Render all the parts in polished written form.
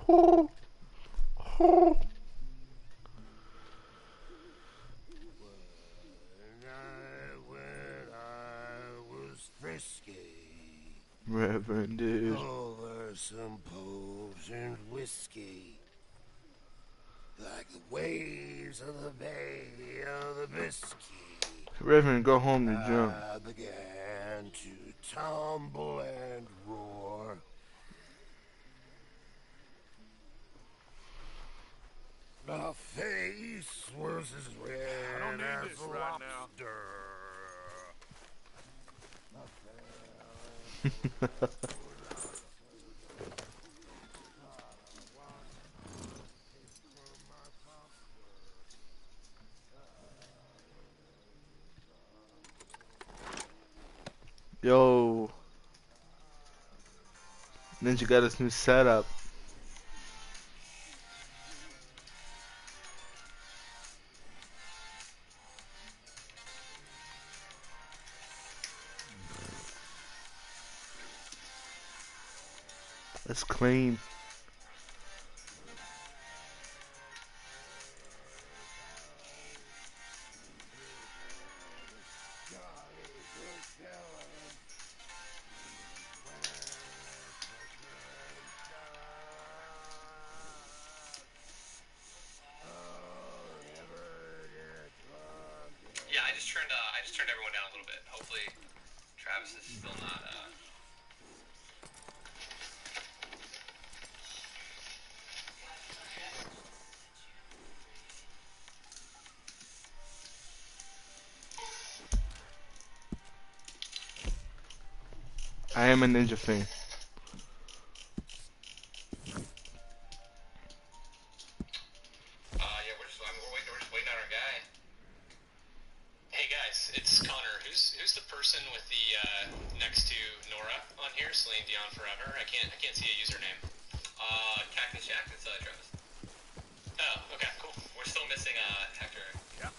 When I was frisky, Reverend dude. over some potent whiskey, like the waves of the Bay of the Biscay. Reverend, go home, you're drunk. I began to tumble and roar. My face was as red as a lobster. Yo, Ninja got his new setup. It's clean. Yeah, I just turned everyone down a little bit. Hopefully, Travis is still not. I am a Ninja fan. Yeah, we're just waiting on our guy. Hey guys, it's Connor. Who's the person with the next to Nora on here? Celine Dion Forever. I can't see a username. Cactus Jack. It's Travis. Oh, okay, cool. We're still missing Hector. Yeah.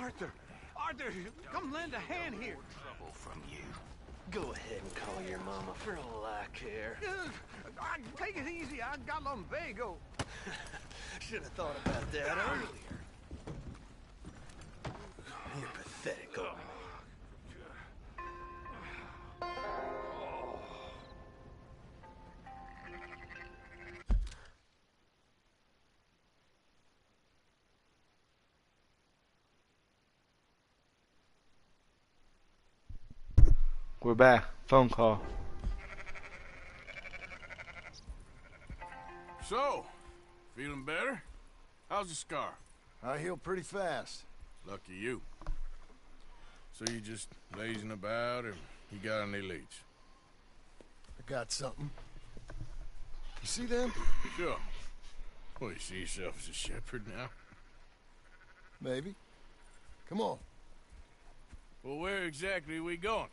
Arthur! Arthur, come lend a hand here. Trouble from you. Go ahead and call your mama for all I care. Take it easy. I got lumbago. Should have thought about that earlier. You're pathetic, old man. We're back. Phone call. So, feeling better? How's the scar? I heal pretty fast. Lucky you. So you just lazing about, or you got any leads? I got something. You see them? Sure. Well, you see yourself as a shepherd now? Maybe. Come on. Well, where exactly are we going?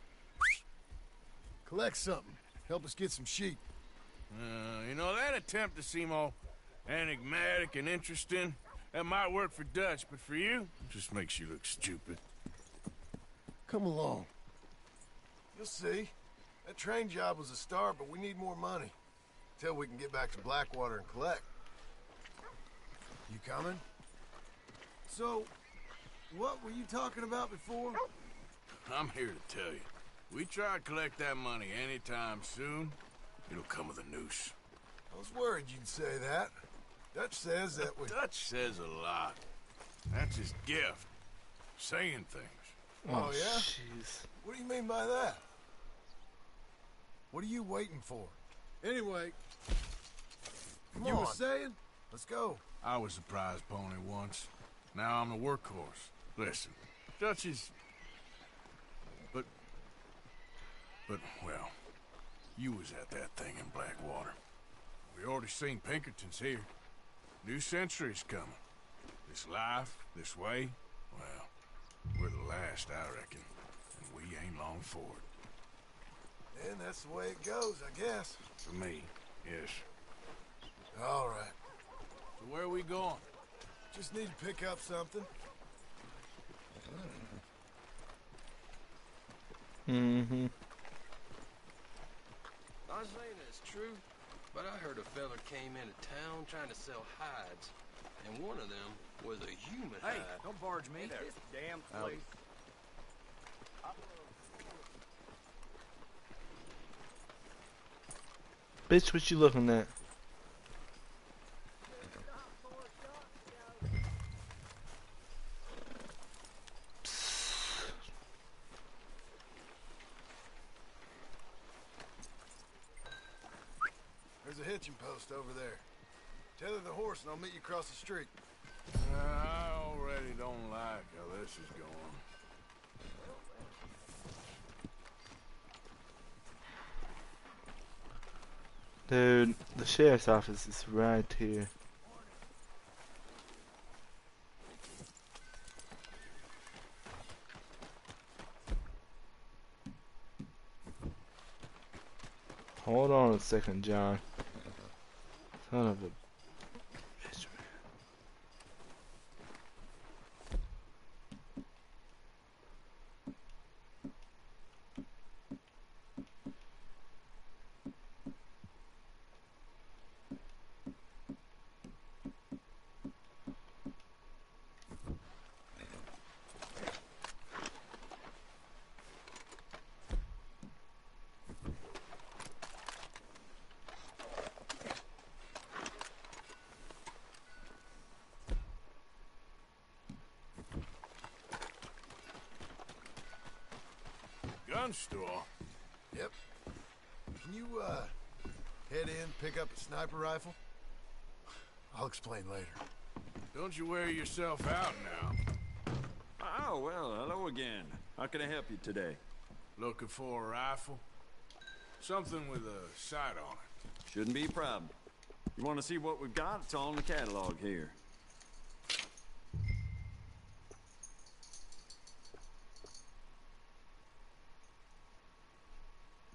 Collect something. Help us get some sheep. You know, that attempt to seem all enigmatic and interesting, that might work for Dutch, but for you, it just makes you look stupid. Come along. You'll see. That train job was a start, but we need more money. Till we can get back to Blackwater and collect. You coming? So, what were you talking about before? I'm here to tell you. We try to collect that money anytime soon, it'll come with a noose. I was worried you'd say that. Dutch says that we... Dutch says a lot. That's his gift. Saying things. Oh, yeah? Jeez. What do you mean by that? What are you waiting for? Anyway, you were saying? Let's go. I was a prize pony once. Now I'm a workhorse. Listen, Dutch is... But, well, you was at that thing in Blackwater. We already seen Pinkertons here. New century's coming. This life, this way, well, we're the last, I reckon. And we ain't long for it. And that's the way it goes, I guess. For me, yes. All right. So where are we going? Just need to pick up something. Mm-hmm. Not saying it's true, but I heard a fella came into town trying to sell hides, and one of them was a human hide. Hey, don't barge me. This damn place. Bitch, what you looking at? There's a hitching post over there. Tether the horse and I'll meet you across the street. I already don't like how this is going. Dude, the sheriff's office is right here. Hold on a second, John. Son of a bitch, man. Gun store? Yep. Can you, head in, pick up a sniper rifle? I'll explain later. Don't you wear yourself out now. Oh, well, hello again. How can I help you today? Looking for a rifle? Something with a sight on it. Shouldn't be a problem. You want to see what we've got? It's all in the catalog here.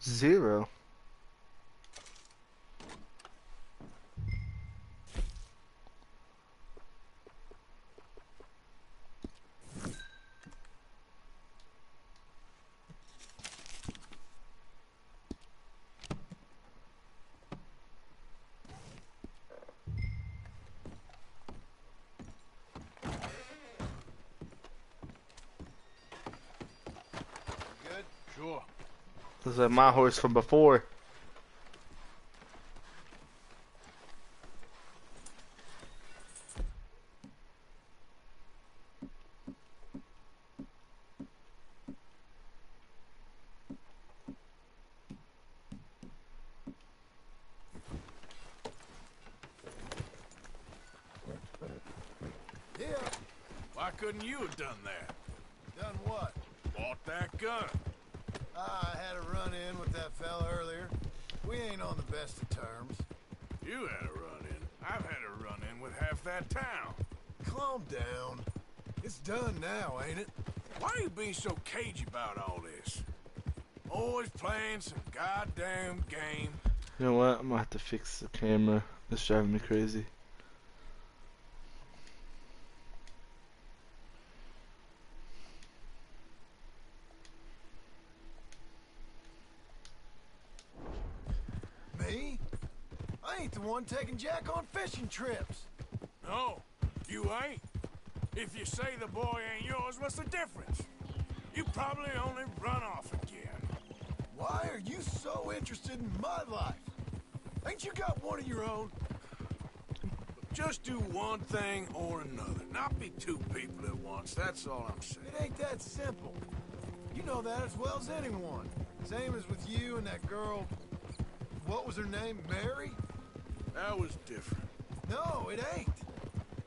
Zero. Looks like my horse from before. Yeah. Why couldn't you have done that? Done what? Bought that gun. I had a run-in with that fella earlier. We ain't on the best of terms. You had a run-in. I've had a run-in with half that town. Calm down. It's done now, ain't it? Why are you being so cagey about all this? Always playing some goddamn game. You know what? I'm gonna have to fix the camera. It's driving me crazy. Me? I ain't the one taking Jack on fishing trips. No, you ain't. If you say the boy ain't yours, what's the difference? You probably only run off again. Why are you so interested in my life? Ain't you got one of your own? Just do one thing or another. Not be two people at once, that's all I'm saying. It ain't that simple. You know that as well as anyone. Same as with you and that girl... What was her name? Mary? That was different. No, it ain't.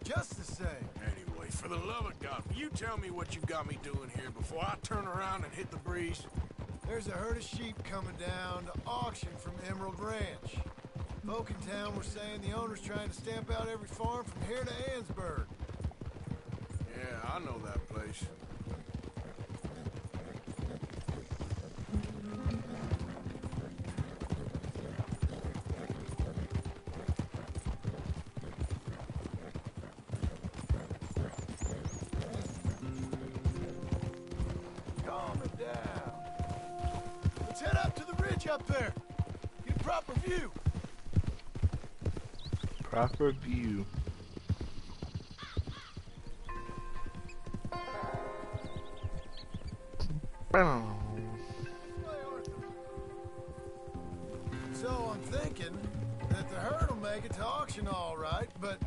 Just the same. Anyway, for the love of God, will you tell me what you got me doing here before I turn around and hit the breeze? There's a herd of sheep coming down to auction from Emerald Ranch. Folk in town were saying the owner's trying to stamp out every farm from here to Ansburg. Yeah, I know that place. Calm it down. Let's head up to the ridge up there. Get a proper view. Proper view. So I'm thinking that the herd will make it to auction all right, but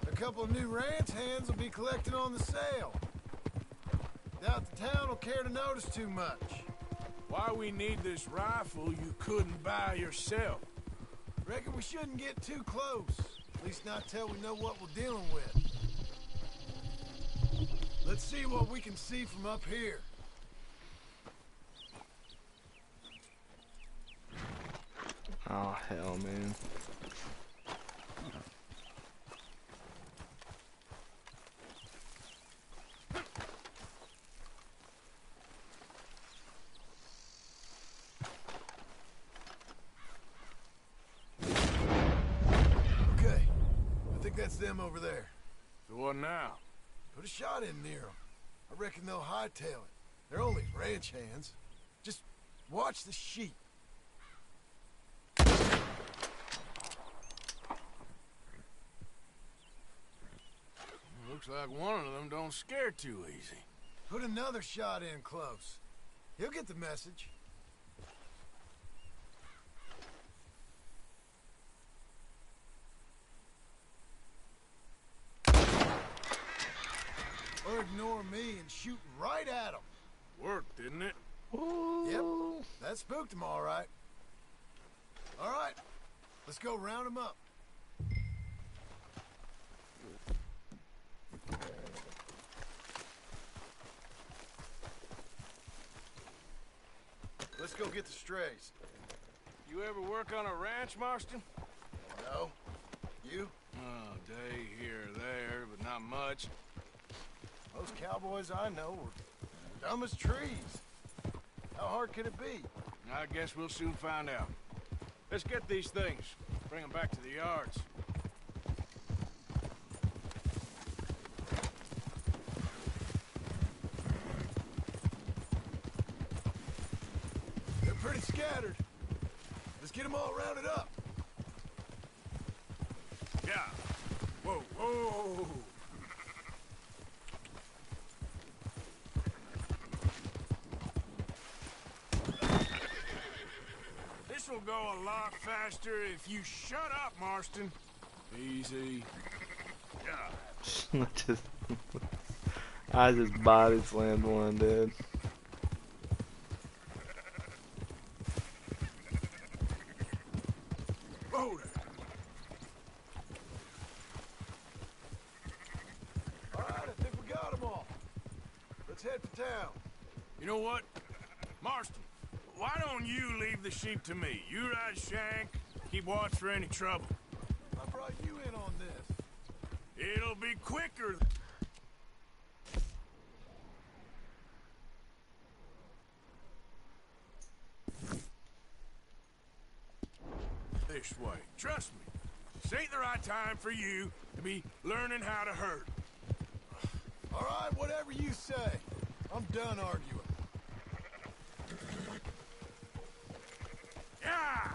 a couple of new ranch hands will be collecting on the sale. Doubt the town will care to notice too much. Why we need this rifle you couldn't buy yourself? Reckon we shouldn't get too close. At least not till we know what we're dealing with. Let's see what we can see from up here. Oh, hell, man. Okay, I think that's them over there. So what now? Put a shot in near them. I reckon they'll hightail it. They're only ranch hands. Just watch the sheep. Looks like one of them don't scare too easy. Put another shot in close. He'll get the message. Or ignore me and shoot right at him. Worked, didn't it? Yep, that spooked him all right. All right, let's go round him up. Let's go get the strays. You ever work on a ranch, Marston? No? You? Oh, day here or there, but not much. Most cowboys I know are dumb as trees. How hard could it be? I guess we'll soon find out. Let's get these things. Bring them back to the yards. They're pretty scattered. Let's get them all rounded up. Yeah. Whoa, whoa. go a lot faster if you shut up, Marston. Easy. Yeah. I just body slammed one, dude. Whoa there. All right, I think we got them all. Let's head for town. You know what? Marston, why don't you leave the sheep to me? You ride Shank, keep watch for any trouble. I brought you in on this. It'll be quicker. This way. Trust me. This ain't the right time for you to be learning how to herd. All right, whatever you say. I'm done arguing. Yeah!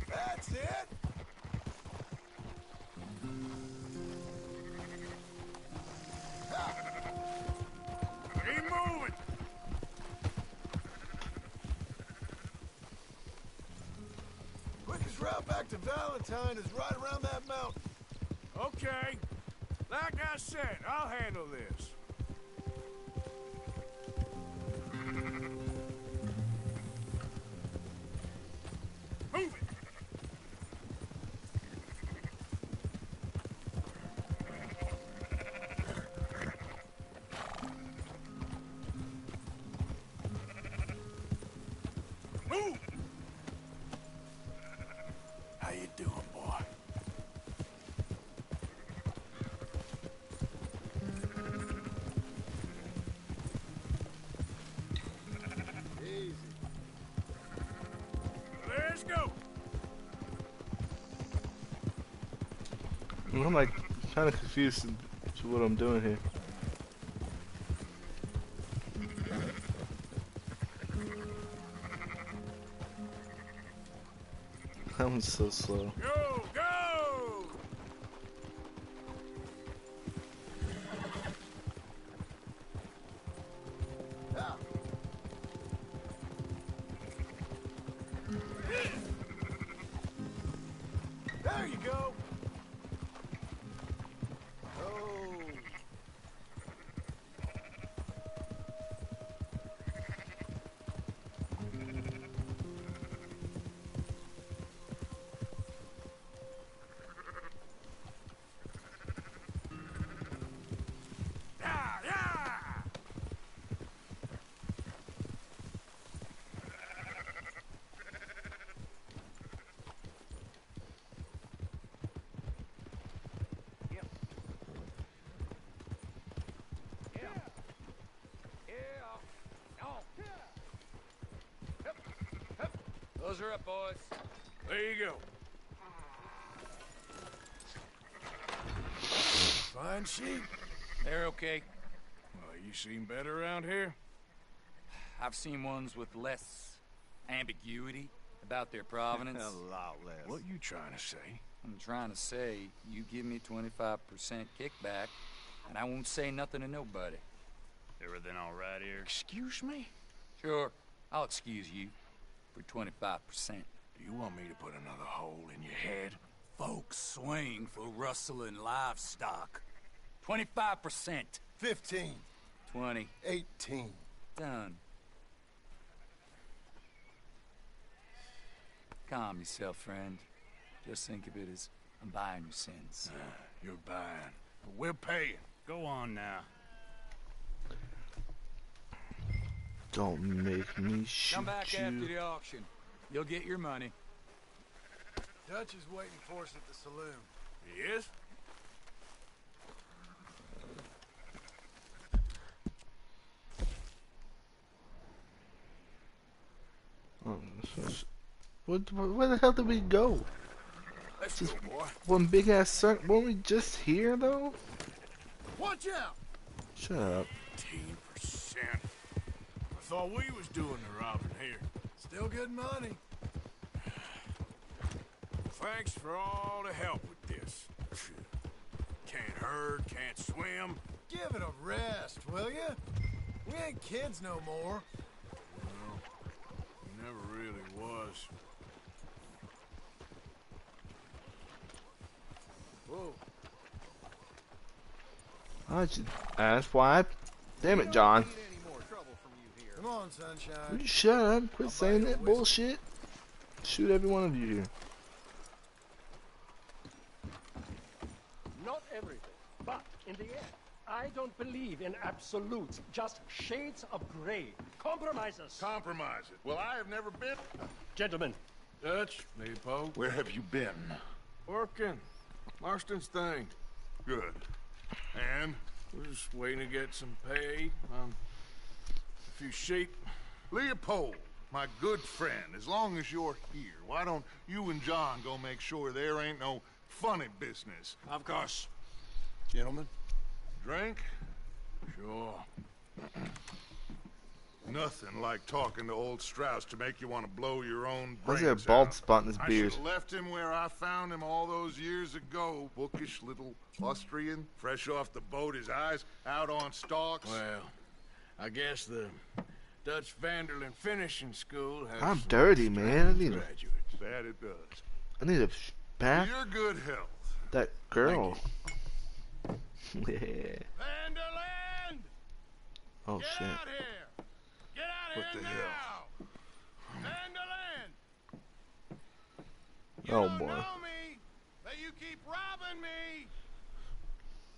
That's it. Keep moving! Quickest route back to Valentine is right around that mountain. Okay. Like I said, I'll handle this. Move it! Move! How you doing, boy? Easy. Let's go! I'm like kind of confused to what I'm doing here. I'm so slow. Go, go! Ah. There you go. Oh. Yeah, yeah! Those are up, boys. There you go. Fine sheep. They're okay. Well, you seem better around here. I've seen ones with less ambiguity about their provenance. A lot less. What you trying to say? I'm trying to say, you give me 25% kickback, and I won't say nothing to nobody. Everything all right here? Excuse me? Sure, I'll excuse you for 25%. Do you want me to put another hole in your head? Folks swing for rustling livestock. 25%. 15. 20. 18. Done. Calm yourself, friend. Just think of it as I'm buying your sins. You're buying. But we're paying. Go on now. Don't make me shoot Come back you. after the auction. You'll get your money. Dutch is waiting for us at the saloon. Yes? Oh, where the hell did we go? Let's Just go, boy. one big ass circle. Weren't we just here though? Watch out! Shut up. 15%. I thought we was doing the robbing here. Still good money. Thanks for all the help with this. Can't herd, can't swim. Give it a rest, will you? We ain't kids no more. Well, he never really was. Whoa. I should ask why. Damn it, John. Need any more trouble from you here. Come on, sunshine. Will you shut up? Quit I'll saying buy you a that whiskey. bullshit. Shoot every one of you here. Not everything, but in the end, I don't believe in absolutes, just shades of gray. Compromises. Compromise it. Well, I have never been. Gentlemen, Dutch, Leopold. Where have you been? Working. Marston's thing. Good. And We're just waiting to get some pay on a few sheep. Leopold, my good friend, as long as you're here, why don't you and John go make sure there ain't no funny business? Of course. Gentlemen. Drink? Sure. Nothing like talking to old Strauss to make you want to blow your own Why's brains there a bald out. spot in his I beard? should have left him where I found him all those years ago. Bookish little Austrian, fresh off the boat, his eyes out on stalks. Well, I guess the Dutch Vanderlyn Finishing School has I'm some dirty, man. I need a, graduates. That it does. I need a For bath. your good health. That girl. Yeah. Vanderland! Oh Get shit. out here! Get out What here the now! Vanderland! You Oh, don't boy. know me, but you keep robbing me.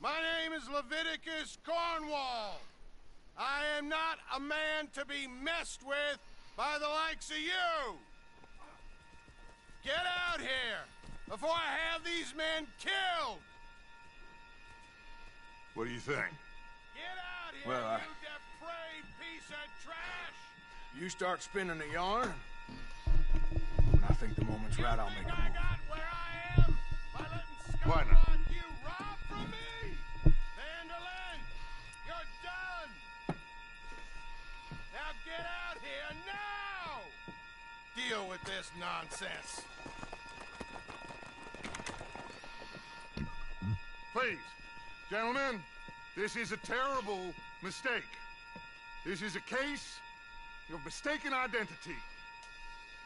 My name is Leviticus Cornwall. I am not a man to be messed with by the likes of you. Get out here before I have these men killed. What do you think? Get out here, Well, you depraved piece of trash! You start spinning the yarn, and I think the moment's right, I'll make a I move. got where I am by letting Why scum not? like you rob from me! Vanderlyn, you're done! Now get out here now! Deal with this nonsense. Please, gentlemen, this is a terrible mistake. This is a case of mistaken identity.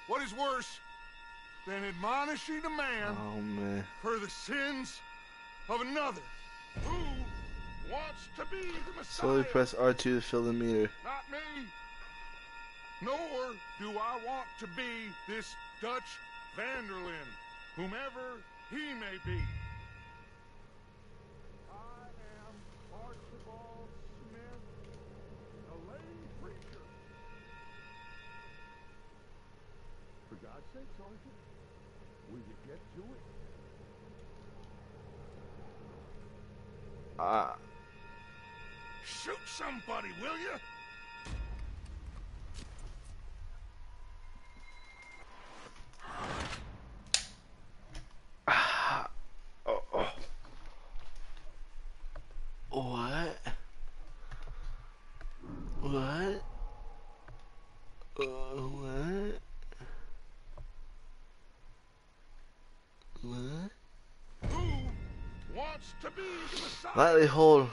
What is worse than admonishing a man Oh man. for the sins of another who wants to be the Messiah? Slowly press R2 to fill the meter. Not me. Nor do I want to be this Dutch Vanderlyn, whomever he may be. I am Archibald Smith, a lay preacher. For God's sake, Sergeant, will you get to it? Shoot somebody, will you? Oh, oh. What? What? What? What? Who wants to be the Messiah? Lightly hold.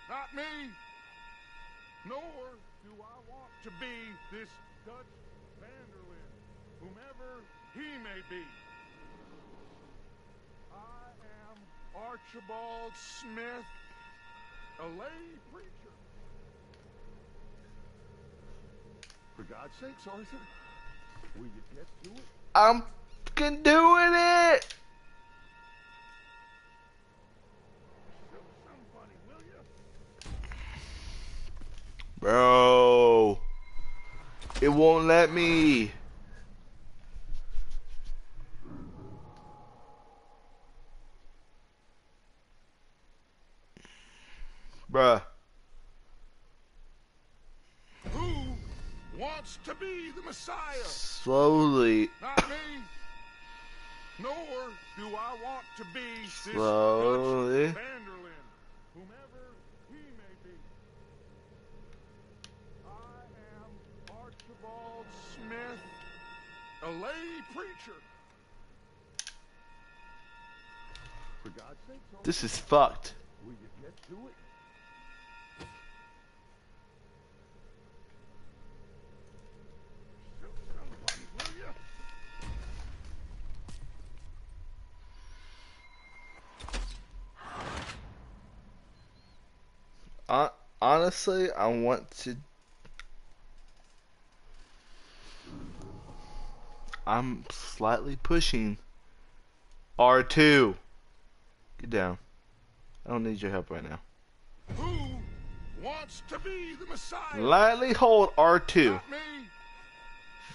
Not me. Nor do I want to be this Dutch Vanderlyn, whomever he may be. I am Archibald Smith, a lay preacher. For God's sakes, Arthur, will you get to it? I'm fucking doing it! Shoot somebody, will you? Bro. It won't let me. Bruh. Who wants to be the Messiah? Slowly. Not me. Nor do I want to be this Slowly. Dutch Vanderlyn, whomever he may be. I am Archibald Smith, a lay preacher. For God's sake, This is fucked. will you get to it? Shoot somebody, will you? Honestly, I want to. I'm slightly pushing R2. Get down. I don't need your help right now. Who wants to be the Messiah? Lightly hold R2. Not me.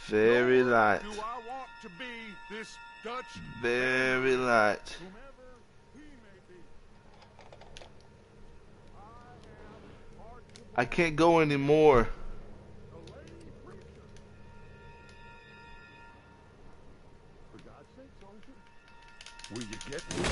Very Nor light. Do I want to be this Dutch? Very light. Whomever he may be. I can't go anymore. A lay preacher. For God's sake, soldier, will you get to it?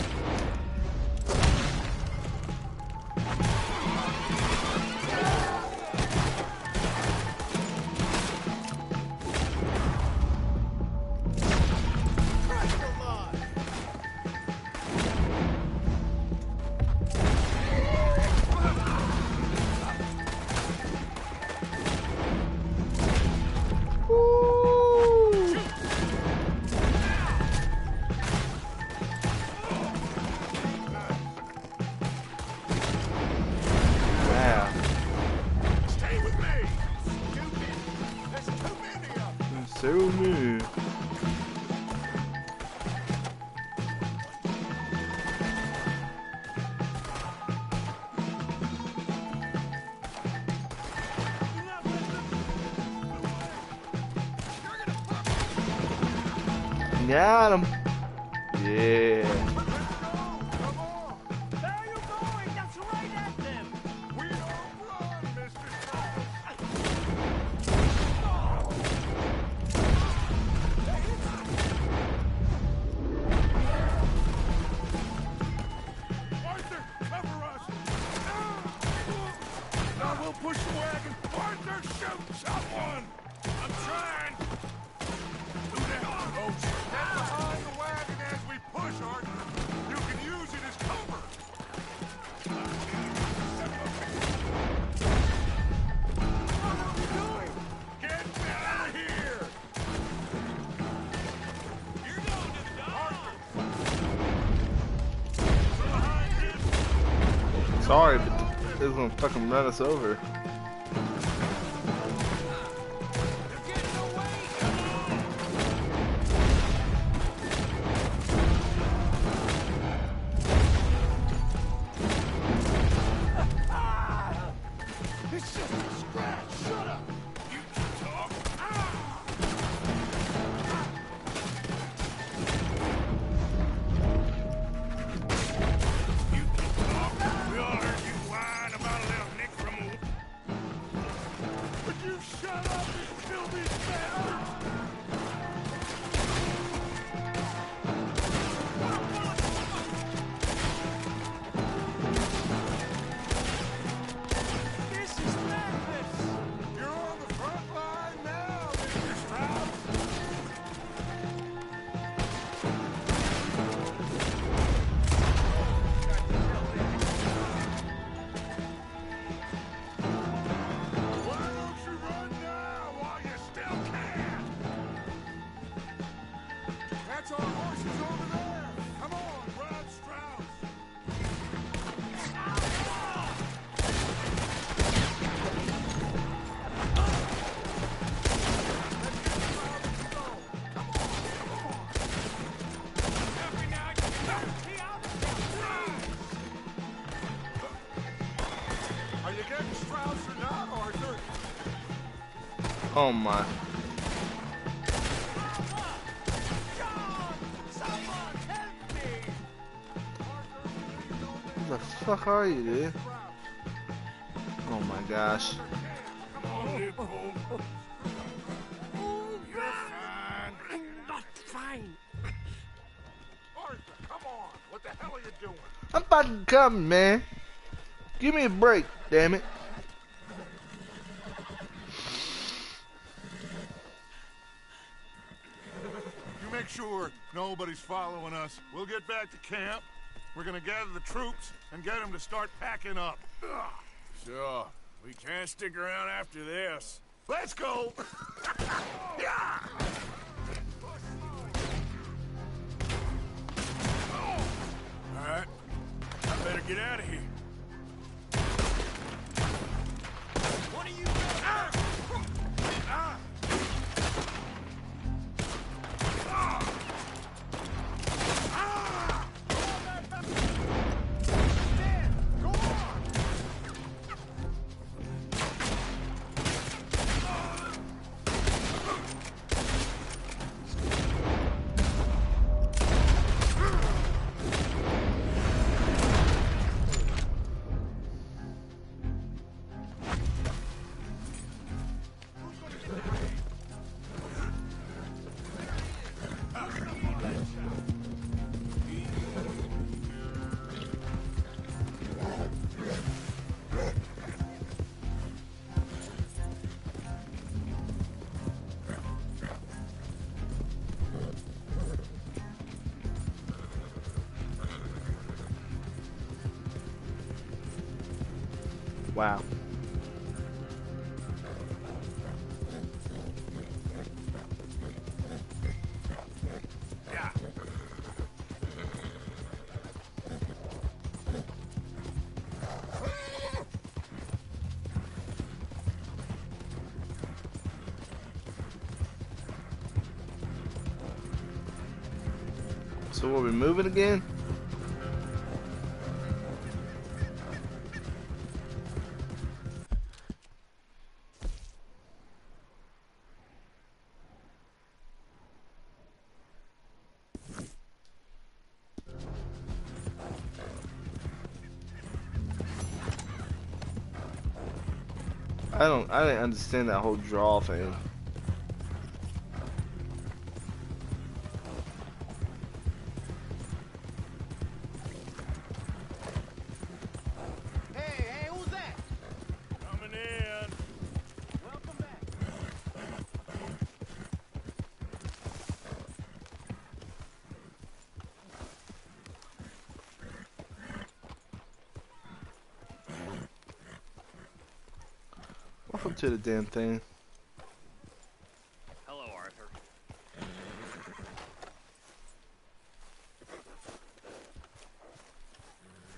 Wow. Stay with me. Stupid. There's too many of them. So new. Got him. Yeah. Come on. Where are you going? That's right at them. We don't run, Mr. Thomas. Arthur, cover us. Now we'll push the wagon. Arthur, shoot someone. I'm trying. Who the hell knows? Get behind the wagon as we push, Arthur. You can use it as cover. Get down here! You're going to the Arthur! Behind him! Sorry, but this is gonna fucking run us over. They're getting away! Come on! It's just a scratch! Shut up! You can talk! You can talk! We all heard you whine about a little nick from a... Would you shut up and kill these bastards? This is madness. You're on the front line now, Mr. Strauss! Why don't you run now while you still can? That's our horses over there! Come on, Brad Strauss! Are you getting Strauss or not, Arthur? Oh my. Someone help me. Who the fuck are you, dude? Oh my gosh. Come on, Leopold. You're fine. I'm not fine. Arthur, come on. What the hell are you doing? I'm fucking coming, man. Give me a break, damn it. You make sure nobody's following us. We'll get back to camp. We're gonna gather the troops and get them to start packing up. Sure. We can't stick around after this. Let's go! Yeah! All right. I better get out of here. What are you doing? Ah! Go on! Wow. So are we moving again? I didn't understand that whole draw thing. Hey, who's that? Coming in. Welcome back. Welcome to the damn thing. Hello, Arthur.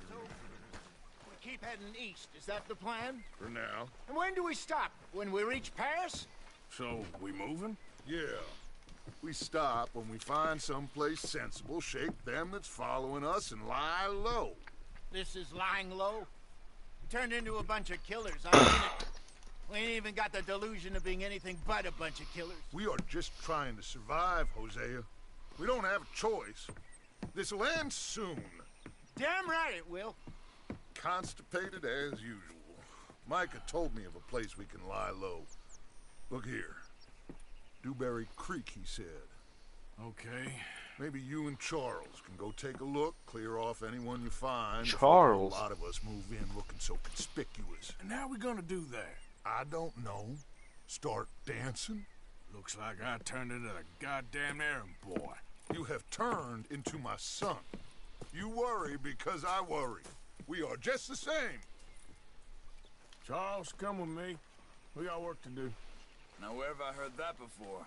So, we keep heading east. Is that the plan? For now. And when do we stop? When we reach Paris? So, we moving? Yeah. We stop when we find someplace sensible, shake them that's following us, and lie low. This is lying low. We turned into a bunch of killers. I mean it. We ain't even got the delusion of being anything but a bunch of killers. We are just trying to survive, Hosea. We don't have a choice. This'll end soon. Damn right it will. Constipated as usual. Micah told me of a place we can lie low. Look here. Dewberry Creek, he said. Okay. Maybe you and Charles can go take a look, clear off anyone you find. Charles? Before a lot of us move in looking so conspicuous. And how we gonna do that? I don't know. Start dancing? Looks like I turned into the goddamn errand boy. You have turned into my son. You worry because I worry. We are just the same. Charles, come with me. We got work to do. Now, where have I heard that before?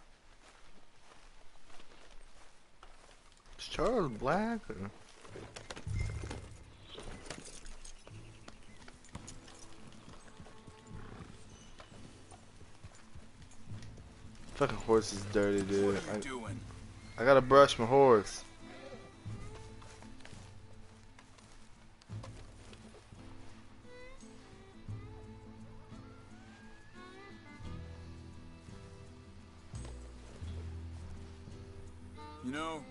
Is Charles black or? Fucking horse is dirty, dude. What are you doing? I gotta brush my horse. You know,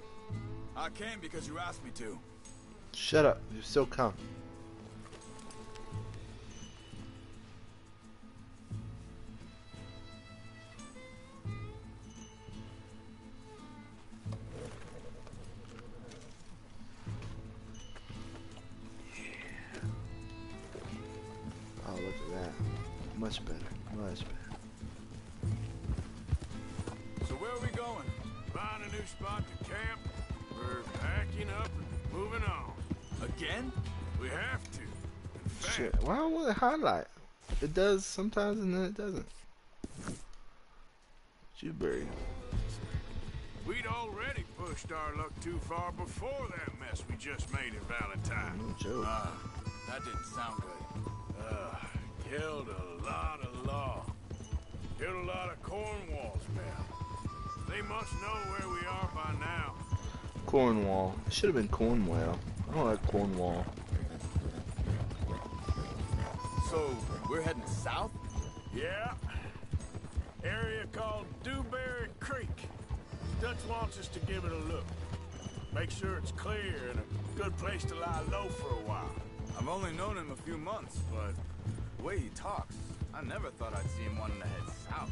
I came because you asked me to. Shut up. You're so calm. Oh, look at that. Much better. Much better. So where are we going? Find a new spot to camp. We're packing up and moving on. Again? We have to. In fact, Shit, why would it highlight? It does sometimes and then it doesn't. Jewberry. we'd already pushed our luck too far before that mess we just made in Valentine. No joke. That didn't sound good. Killed a lot of law. Killed a lot of Cornwall's men. They must know where we are by now. Cornwall. It should have been Cornwall. I don't like Cornwall. So, we're heading south? Yeah. Area called Dewberry Creek. Dutch wants us to give it a look. Make sure it's clear and a good place to lie low for a while. I've only known him a few months, but the way he talks, I never thought I'd see him wanting to head south.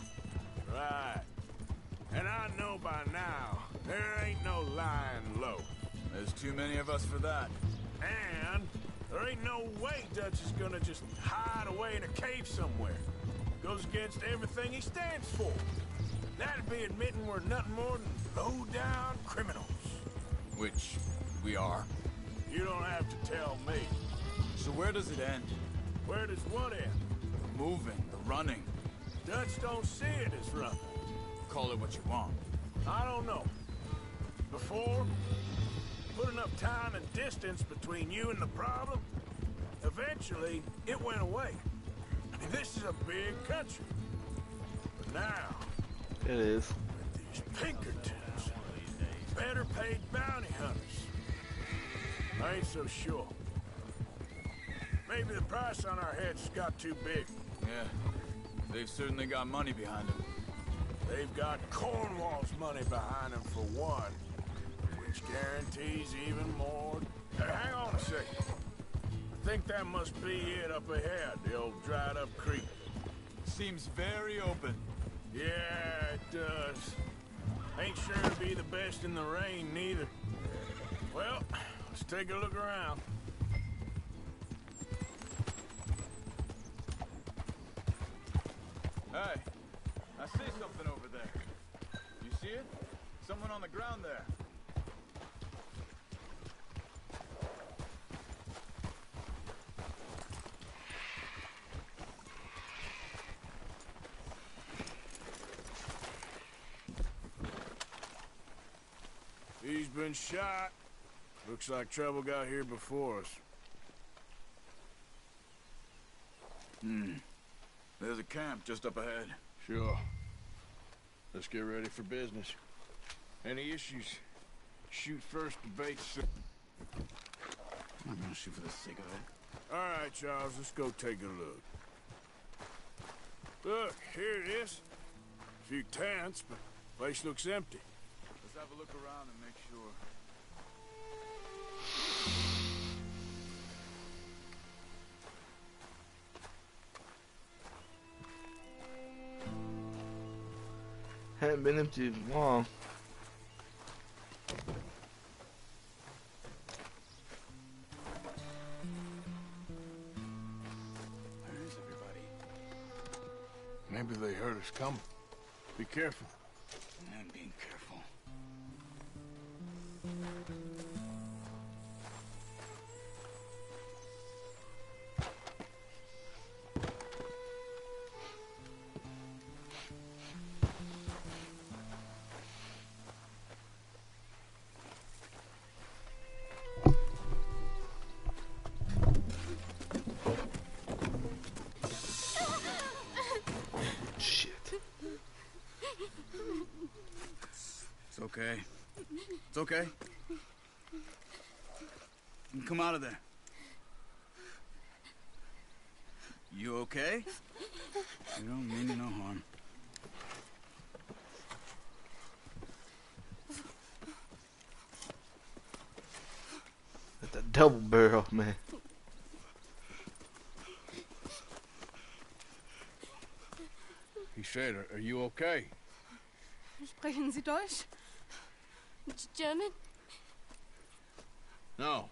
Right. And I know by now, there ain't no lying low. There's too many of us for that. And there ain't no way Dutch is gonna just hide away in a cave somewhere. Goes against everything he stands for. That'd be admitting we're nothing more than low-down criminals. Which we are. You don't have to tell me. So where does it end? Where does what end? The moving, the running. Dutch don't see it as running. Call it what you want. I don't know. Before, put enough time and distance between you and the problem, eventually it went away. I mean, this is a big country. But now, It is. these Pinkertons, better paid bounty hunters. I ain't so sure. Maybe the price on our heads got too big. Yeah, they've certainly got money behind them. They've got Cornwall's money behind them for one, which guarantees even more. Hang on a second. I think that must be it up ahead, the old dried up creek. Seems very open. Yeah, it does. Ain't sure to be the best in the rain, neither. Well, let's take a look around. Hey, I see something over there. You see it? Someone on the ground there. He's been shot. Looks like trouble got here before us. There's a camp just up ahead. Sure. Let's get ready for business. Any issues? Shoot first, debate second. I'm not gonna shoot for the sake of it. All right, Charles, let's go take a look. Look, here it is. A few tents, but the place looks empty. Let's have a look around and make sure. Hadn't been empty long. Where is everybody? Maybe they heard us coming. Be careful. I'm being careful. Shit. It's okay. It's okay. You can come out of there. You okay? You don't mean you no harm. That's a double barrel, man. He said, are you okay? Sprechen Sie Deutsch? German? No.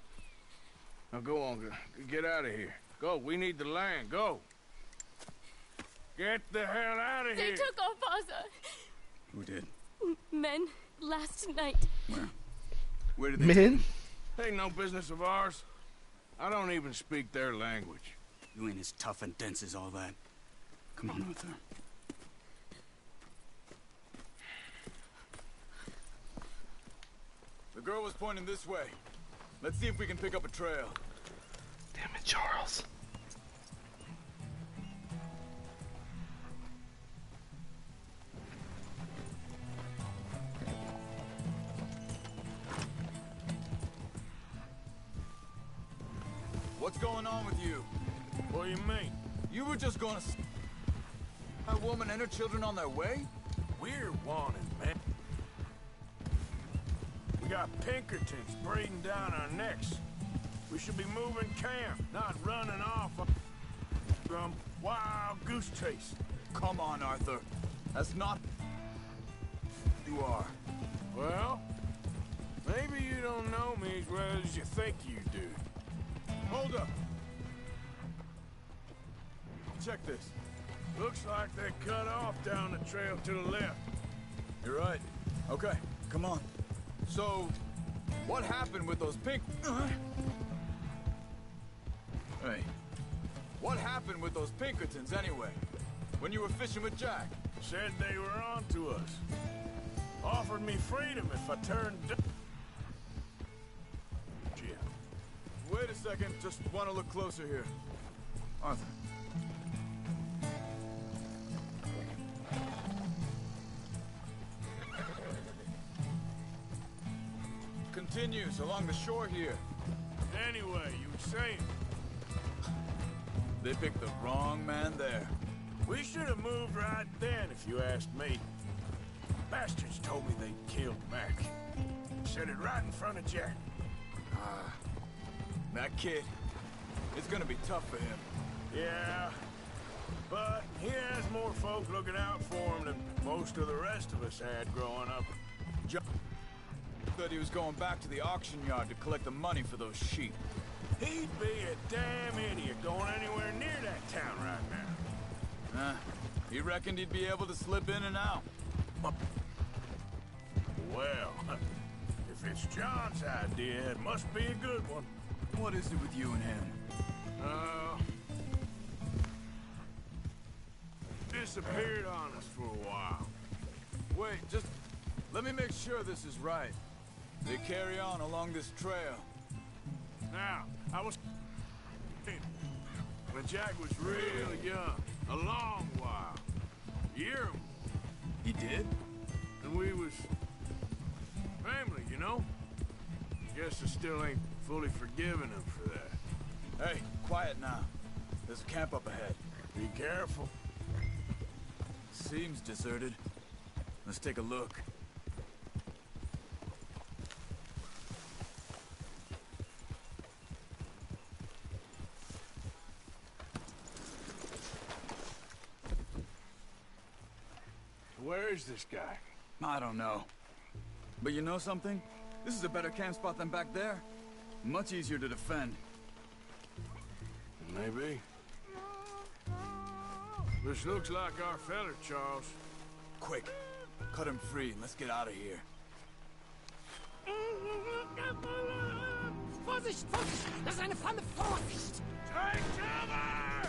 Now go on, get out of here. Go, we need the land, go. Get the hell out of They here. took our father. Who did? Men last night. Where? Where did they? Men? Ain't no business of ours. I don't even speak their language. You ain't as tough and dense as all that. Come on, Arthur. The girl was pointing this way. Let's see if we can pick up a trail. Damn it, Charles. What's going on with you? What do you mean? You were just gonna a woman and her children on their way? We're wanted, man. We got Pinkertons breathing down our necks. We should be moving camp, not running off from wild goose chase. Come on, Arthur. That's not you are. Well, maybe you don't know me as well as you think you do. Hold up. Check this. Looks like they cut off down the trail to the left. You're right. Okay, come on. So, what happened with those pink... Hey. What happened with those Pinkertons, anyway? When you were fishing with Jack? Said they were on to us. Offered me freedom if I turned... Yeah. Wait a second. Just want to look closer here. Arthur. Continues along the shore here. Anyway, you were saying... They picked the wrong man there. We should have moved right then, if you asked me. Bastards told me they'd killed Mac. Said it right in front of Jack. That kid, it's gonna be tough for him. Yeah, but he has more folk looking out for him than most of the rest of us had growing up. John said he was going back to the auction yard to collect the money for those sheep. He'd be a damn idiot going anywhere near that town right now. He reckoned he'd be able to slip in and out. Well, if it's John's idea, it must be a good one. What is it with you and him? Disappeared on us for a while. Wait, just let me make sure this is right. They carry on along this trail. Now, I was when Jack was real young, a long while. Year He did? and we was family, you know? Guess I still ain't fully forgiven him for that. Hey, quiet now. There's a camp up ahead. Be careful. Seems deserted. Let's take a look. Where is this guy? I don't know. But you know something? This is a better camp spot than back there. Much easier to defend. Maybe. This looks like our feller, Charles. Quick, cut him free and let's get out of here. Vorsicht, Vorsicht! Das ist eine Falle! Vorsicht! Take cover!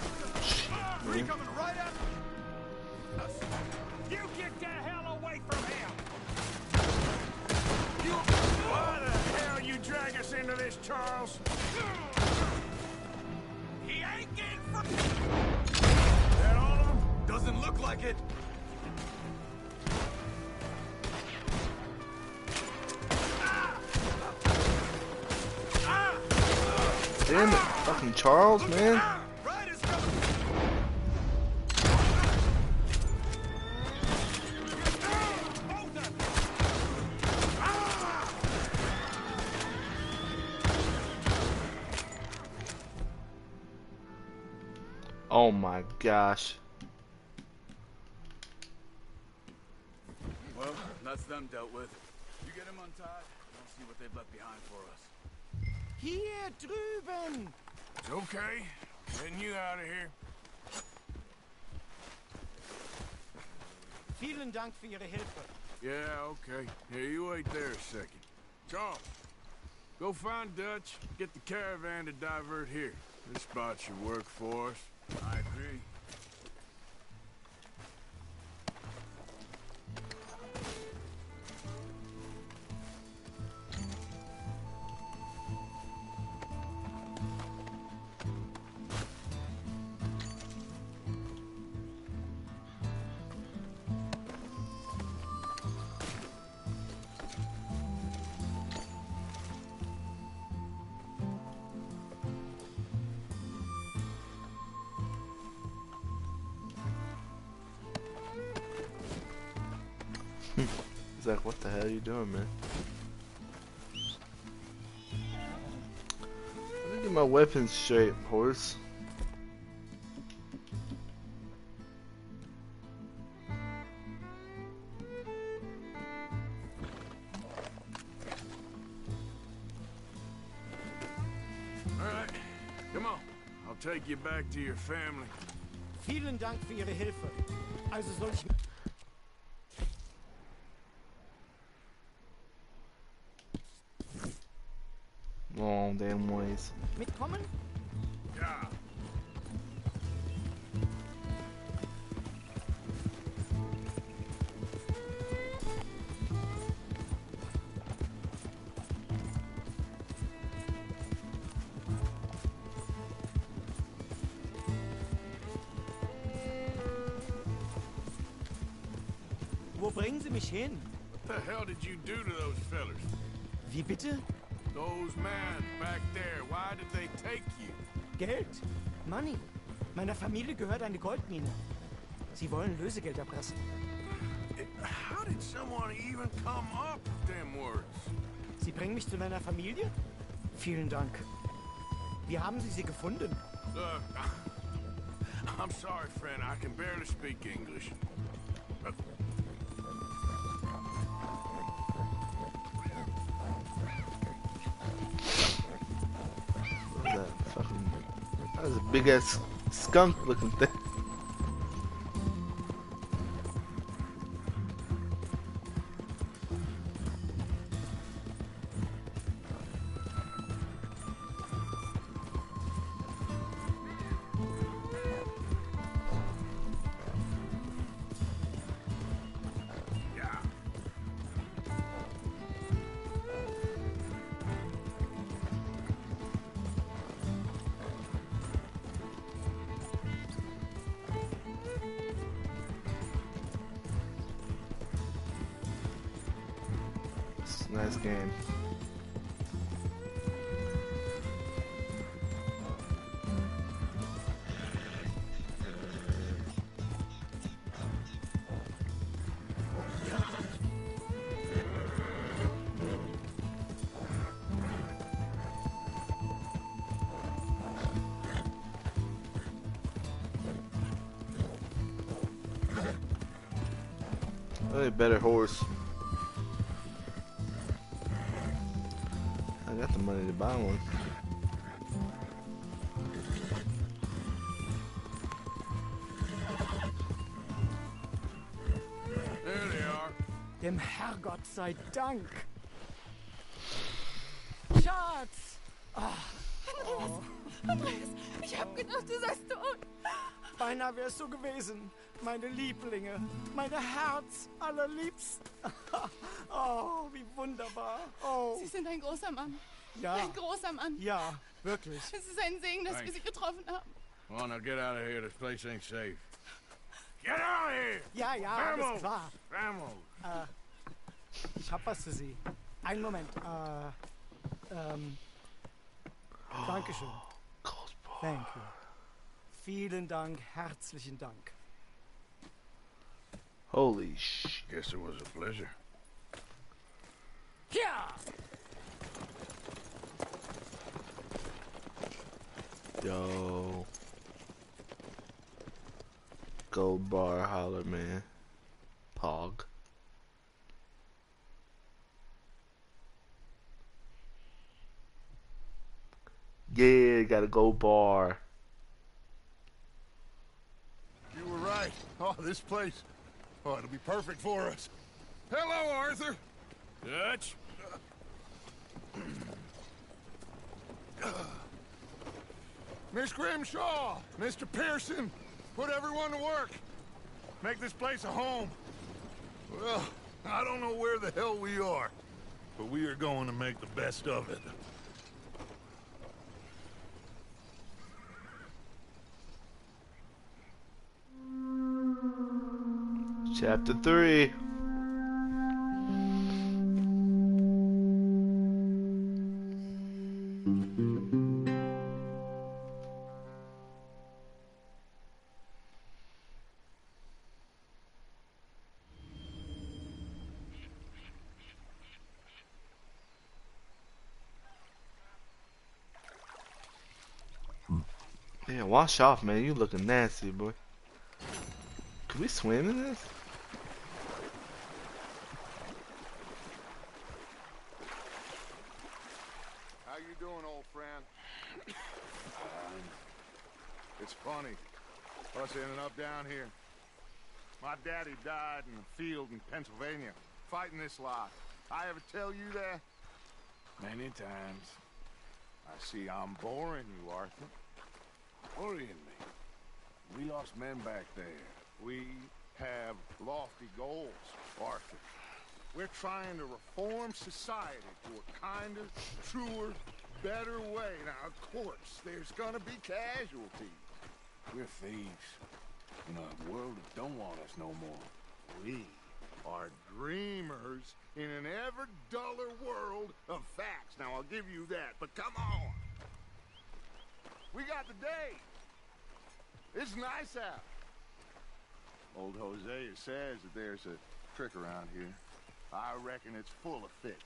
Three coming right at us. You get the hell away from him! Why the hell you drag us into this, Charles? He ain't getting that all of them? Doesn't look like it. Damn it, fucking Charles, man. Oh my gosh. Well, that's them dealt with. You get them untied, we'll see what they've left behind for us. Hier drüben! It's okay. Getting you out of here. Vielen Dank für Ihre Hilfe. Yeah, okay. Here, you wait there a second. Charles, Go find Dutch, get the caravan to divert here. This spot should work for us. I agree. He's like, what the hell are you doing, man? Let me get my weapons straight, horse. Alright, come on. I'll take you back to your family. Vielen Dank für Ihre Hilfe. Also soll ich... Long damn ways. Mitkommen? Ja. Wo bringen Sie mich hin? What the hell did you do to those fellers? Wie bitte? Those men back there, why did they take you? Geld. Money. Meiner Familie gehört eine Goldmine. Sie wollen Lösegeld erpressen. How did someone even come up with them words? Sie bringen mich zu meiner Familie? Vielen Dank. Wie haben Sie sie gefunden? Look, I'm sorry, friend. I can barely speak English. That was a big ass skunk looking thing. Nice game. Really better horse. I got the money to buy one. There they are. Dem Herrgott sei Dank. Schatz! Andreas, ich hab gedacht, du seist tot. Beinahe wärst du gewesen. Meine Lieblinge. Meine Herz allerliebsten. Oh, wie wunderbar. Oh. Sie sind ein großer Mann. Ja. Ein großer Mann. Ja, wirklich. Es ist ein Segen, dass wir Sie getroffen haben. Come on, now get out of here. This place ain't safe. Get out of here! Ja, ja, Vamos! alles klar. Vamos! Ich hab was für Sie. Einen Moment. Dankeschön. Thank you. Vielen Dank, herzlichen Dank. Holy sh! Guess it was a pleasure. Ja! Yo. Gold bar holler, man. Pog. Yeah, got a gold bar. You were right. Oh, this place. Oh, it'll be perfect for us. Hello, Arthur. Dutch? Miss Grimshaw, Mr. Pearson, put everyone to work. Make this place a home. Well, I don't know where the hell we are, but we are going to make the best of it. Chapter 3. Yeah, wash off, man. You looking nasty, boy. Could we swim in this? How you doing, old friend? It's funny, us ending up down here. My daddy died in the field in Pennsylvania, fighting this lot. I ever tell you that? Many times. I see I'm boring you, Arthur. Worrying me. We lost men back there. We have lofty goals, Arthur. We're trying to reform society to a kinder, truer, better way. Now, of course, there's gonna be casualties. We're thieves in a world that don't want us no more. We are dreamers in an ever duller world of facts. Now, I'll give you that, but come on. We got the day. It's nice out. Old Hosea says that there's a trick around here. I reckon it's full of fit.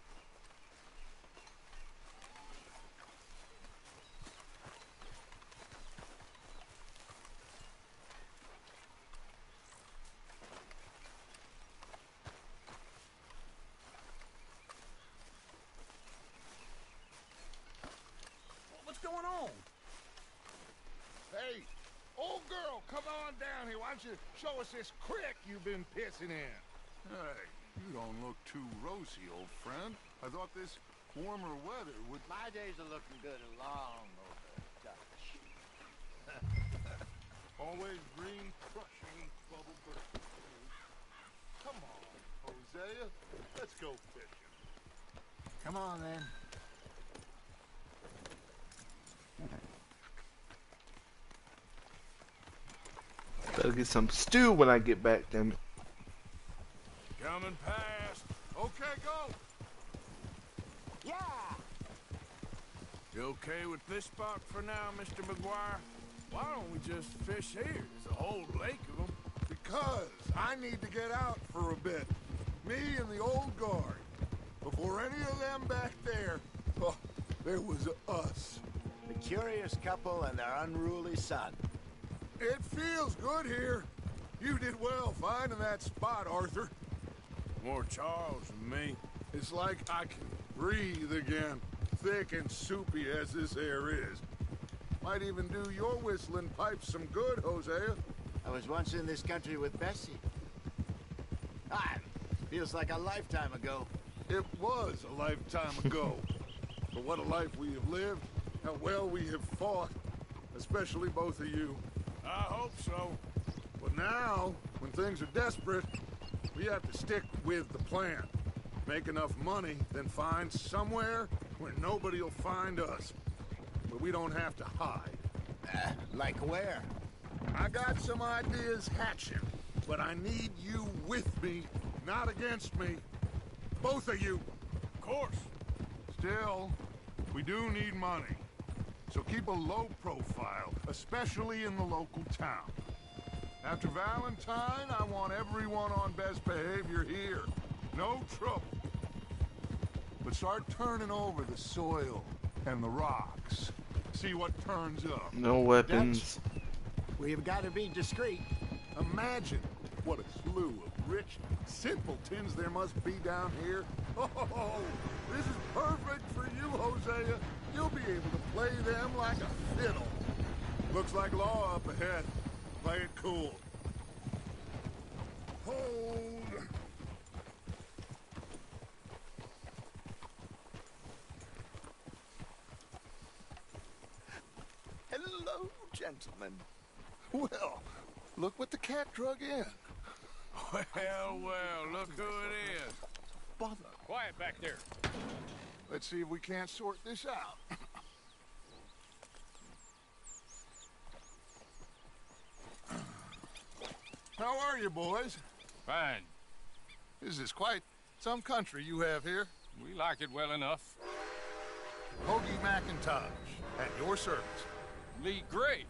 What's going on? Hey, old girl, come on down here. Why don't you show us this creek you've been pissing in? Hey, you don't look too rosy, old friend. I thought this warmer weather would... My days are looking good along over Dutch. Always green, crushing, bubble bursting. Come on, Hosea. Let's go fishing. Come on, then. Better get some stew when I get back, damn it. Coming past. Okay, go. Yeah. You okay with this spot for now, Mr. McGuire? Why don't we just fish here? There's a whole lake of them. Because I need to get out for a bit. Me and the old guard. Before any of them back there, oh, there was us. The curious couple and their unruly son. It feels good here. You did well finding that spot, Arthur. More Charles than me. It's like I can breathe again, thick and soupy as this air is. Might even do your whistling pipes some good, Hosea. I was once in this country with Bessie. Feels like a lifetime ago. It was a lifetime ago. But what a life we have lived, how well we have fought, especially both of you. I hope so. But now, when things are desperate, we have to stick with the plan. Make enough money, then find somewhere where nobody will find us. Where we don't have to hide. Like where? I got some ideas hatching, but I need you with me, not against me. Both of you. Of course. Still, we do need money. So keep a low profile, especially in the local town. After Valentine, I want everyone on best behavior here. No trouble. But start turning over the soil and the rocks. See what turns up. No weapons. Dutch, we've got to be discreet. Imagine what a slew of rich simpletons there must be down here. Oh, this is perfect for you, Hosea. You'll be able to play them like a fiddle. Looks like law up ahead. Play it cool. Hold. Hello. gentlemen. Well, look what the cat drug in. Well, look who it is. Bother. Quiet back there. Let's see if we can't sort this out. How are you, boys? Fine. This is quite some country you have here. We like it well enough. Hoagie McIntosh, at your service. Lee Gray.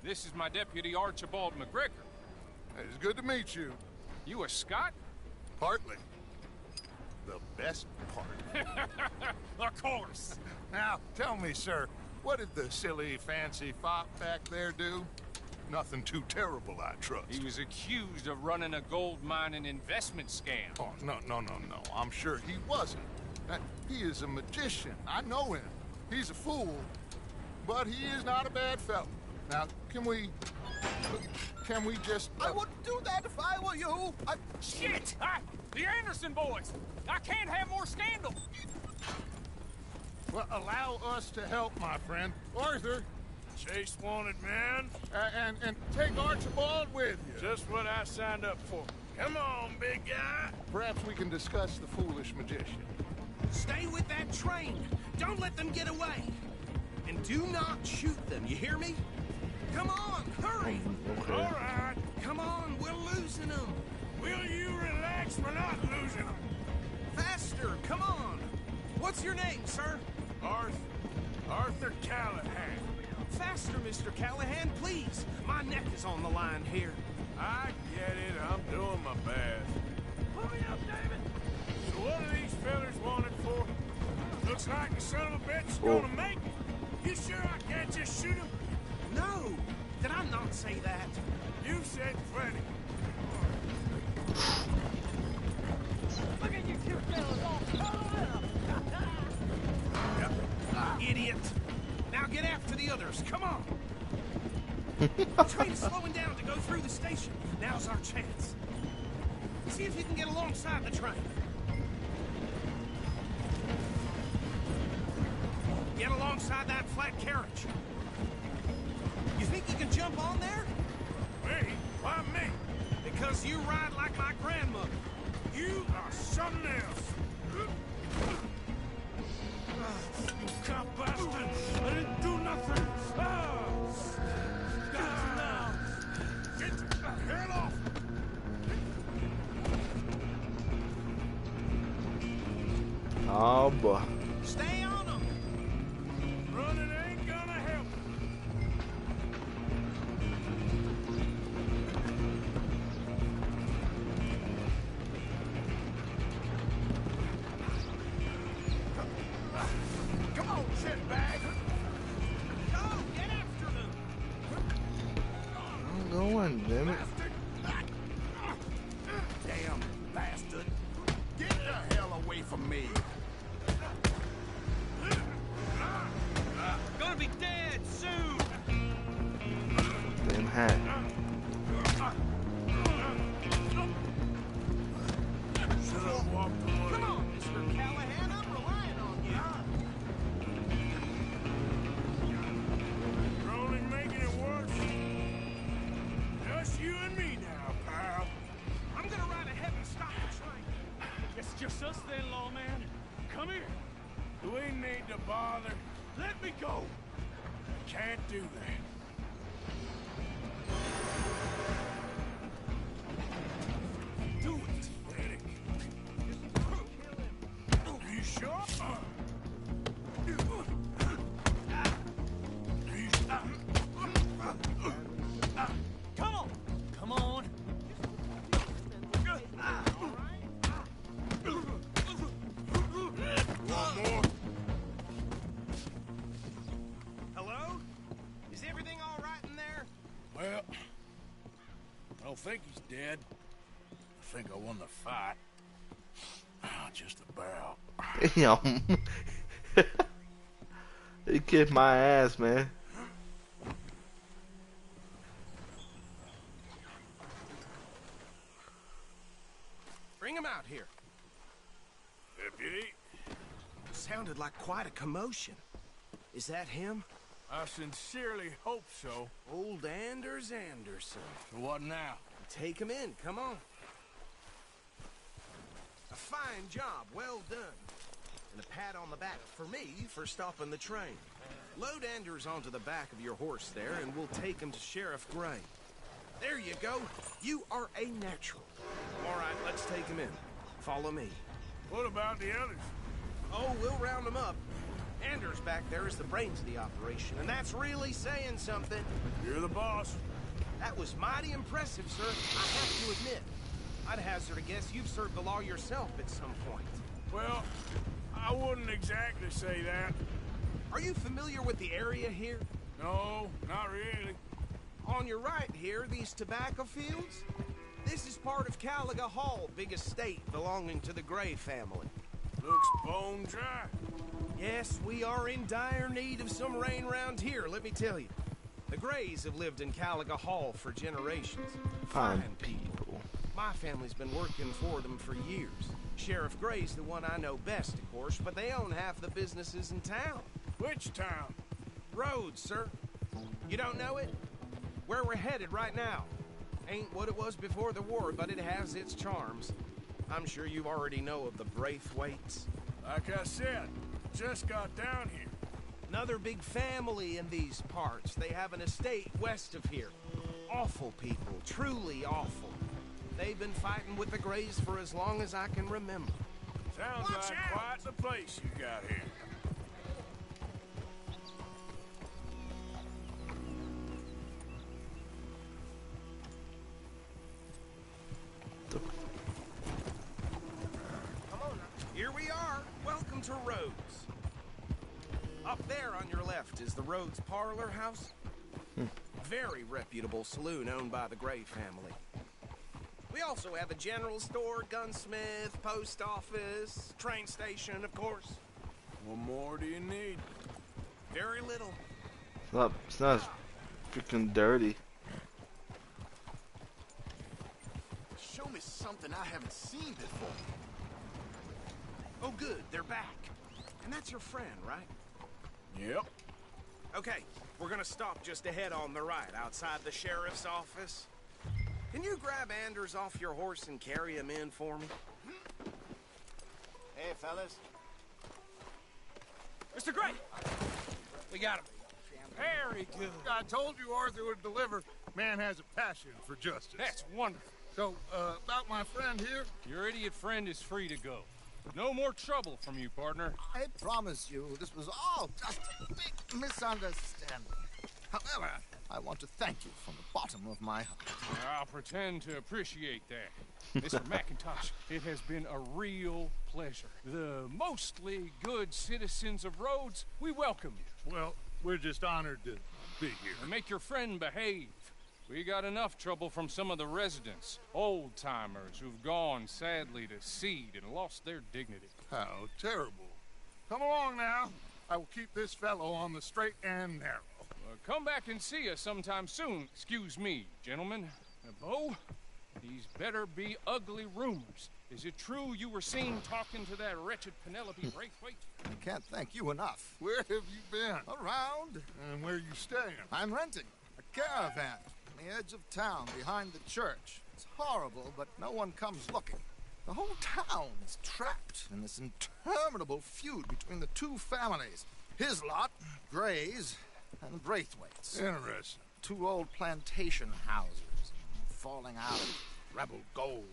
This is my deputy, Archibald McGregor. It's good to meet you. You a Scot? Partly. The best part. Of course. Now, tell me, sir, what did the silly, fancy fop back there do? Nothing too terrible, I trust. He was accused of running a gold mining investment scam. Oh, no. I'm sure he wasn't. He is a magician. I know him. He's a fool, but he is not a bad fellow. Now, can we just... I wouldn't do that if I were you. Shit! The Anderson boys! I can't have more scandal! Well, allow us to help, my friend. Arthur! Chase wanted man. And take Archibald with you. Just what I signed up for. Come on, big guy. Perhaps we can discuss the foolish magician. Stay with that train. Don't let them get away. And do not shoot them, you hear me? Come on, hurry! Okay. All right. Come on, we're losing them. Will you relax? We're not losing them. Faster, come on. What's your name, sir? Arthur Callahan. Faster, Mr. Callahan, please. My neck is on the line here. I get it. I'm doing my best. Pull me up, David. So what are these fellas wanted for? Looks like the son of a bitch is gonna make it. You sure I can't just shoot him? No. Did I not say that? You said plenty. Look at you two fellas all cuddled up. Idiot. Now get after the others. Come on. The train's slowing down to go through the station. Now's our chance. See if you can get alongside the train. Get alongside that flat carriage. You think you can jump on there? Me? Why me? Because you ride like my grandmother. You are something else. You cop bastard! I didn't do nothing! Got now! Get the hell off! Oh boy. Stay on them! Running ain't gonna help. Come on, shitbag! Go, get after them! I'm going, damn it. Damn bastard! Get the hell away from me! Gonna be dead soon! Damn hat. Come on, Mr. Callahan, I'm relying on you. You're only making it worse. Just you and me now, pal. I'm gonna ride ahead and stop the train. It's just us then, lawman. Come here. We need to bother. Let me go. Can't do that. Do it, Eric. You sure? Come on! Come on! One more. Hello? Is everything all right in there? Well, I don't think he's dead. I think I won the fight. Just about. Damn. He kicked my ass, man. Bring him out here. Deputy? Sounded like quite a commotion. Is that him? I sincerely hope so. Old Anders Anderson. What now? Take him in, come on. A fine job, well done. And a pat on the back for me for stopping the train. Load Anders onto the back of your horse there, and we'll take him to Sheriff Gray. There you go. You are a natural. All right, let's take him in. Follow me. What about the others? Oh, we'll round them up. Anders back there is the brains of the operation, and that's really saying something. You're the boss. That was mighty impressive, sir. I have to admit. I'd hazard a guess you've served the law yourself at some point. Well, I wouldn't exactly say that. Are you familiar with the area here? No, not really. On your right here, these tobacco fields? This is part of Caliga Hall, big estate belonging to the Gray family. Looks bone dry. Yes, we are in dire need of some rain round here, let me tell you. The Grays have lived in Caliga Hall for generations. Fine people. My family's been working for them for years. Sheriff Gray's the one I know best, of course, but they own half the businesses in town. Which town? Rhodes, sir. You don't know it? Where we're headed right now. Ain't what it was before the war, but it has its charms. I'm sure you already know of the Braithwaites. Like I said, just got down here. Another big family in these parts. They have an estate west of here. Awful people, truly awful. They've been fighting with the Grays for as long as I can remember. Sounds like quite the place you got here. Here we are. Welcome to Rhodes. Up there on your left is the Rhodes Parlor House. A very reputable saloon owned by the Gray family. We also have a general store, gunsmith, post office, train station, of course. What more do you need? Very little. It's not freaking dirty. Show me something I haven't seen before. Oh, good. They're back. And that's your friend, right? Yep. Okay, we're gonna stop just ahead on the right, outside the sheriff's office. Can you grab Anders off your horse and carry him in for me? Hey, fellas. Mr. Gray! We got him. Very good. I told you Arthur would deliver. Man has a passion for justice. That's wonderful. So, about my friend here? Your idiot friend is free to go. No more trouble from you, partner. I promise you, this was all just a big misunderstanding. However, I want to thank you from the bottom of my heart. I'll pretend to appreciate that. Mr. McIntosh, it has been a real pleasure. The mostly good citizens of Rhodes, we welcome you. Well, we're just honored to be here. And make your friend behave. We got enough trouble from some of the residents, old-timers who've gone, sadly, to seed and lost their dignity. How terrible. Come along now. I will keep this fellow on the straight and narrow. Come back and see us sometime soon. Excuse me, gentlemen. Bo, these better be ugly rumors. Is it true you were seen talking to that wretched Penelope Braithwaite? I can't thank you enough. Where have you been? Around. And where are you staying? I'm renting a caravan on the edge of town behind the church. It's horrible, but no one comes looking. The whole town is trapped in this interminable feud between the two families. His lot, Gray's, and Braithwaite's. Interesting. Two old plantation houses, falling out, rebel gold,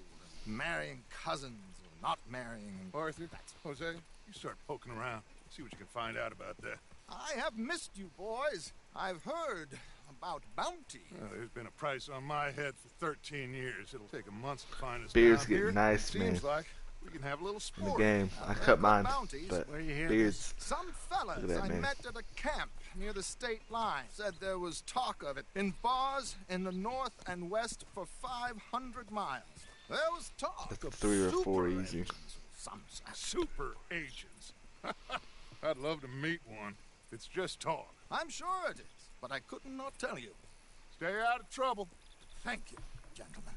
and marrying cousins, or not marrying. Arthur, Jose, you start poking around. See what you can find out about that. I have missed you, boys. I've heard about bounty. Well, there's been a price on my head for 13 years. It'll take a month to find us Beards down get here. nice, man. Seems like we can have a little In sport. the game, I cut mine, but beards. Some fellas Look at that, I man. met at a camp near the state line said there was talk of it in bars in the north and west for 500 miles. There was talk That's of 3 or 4 super easy. agents, some Super agents. I'd love to meet one. It's just talk. I'm sure it is, but I could not tell you. Stay out of trouble. Thank you, gentlemen.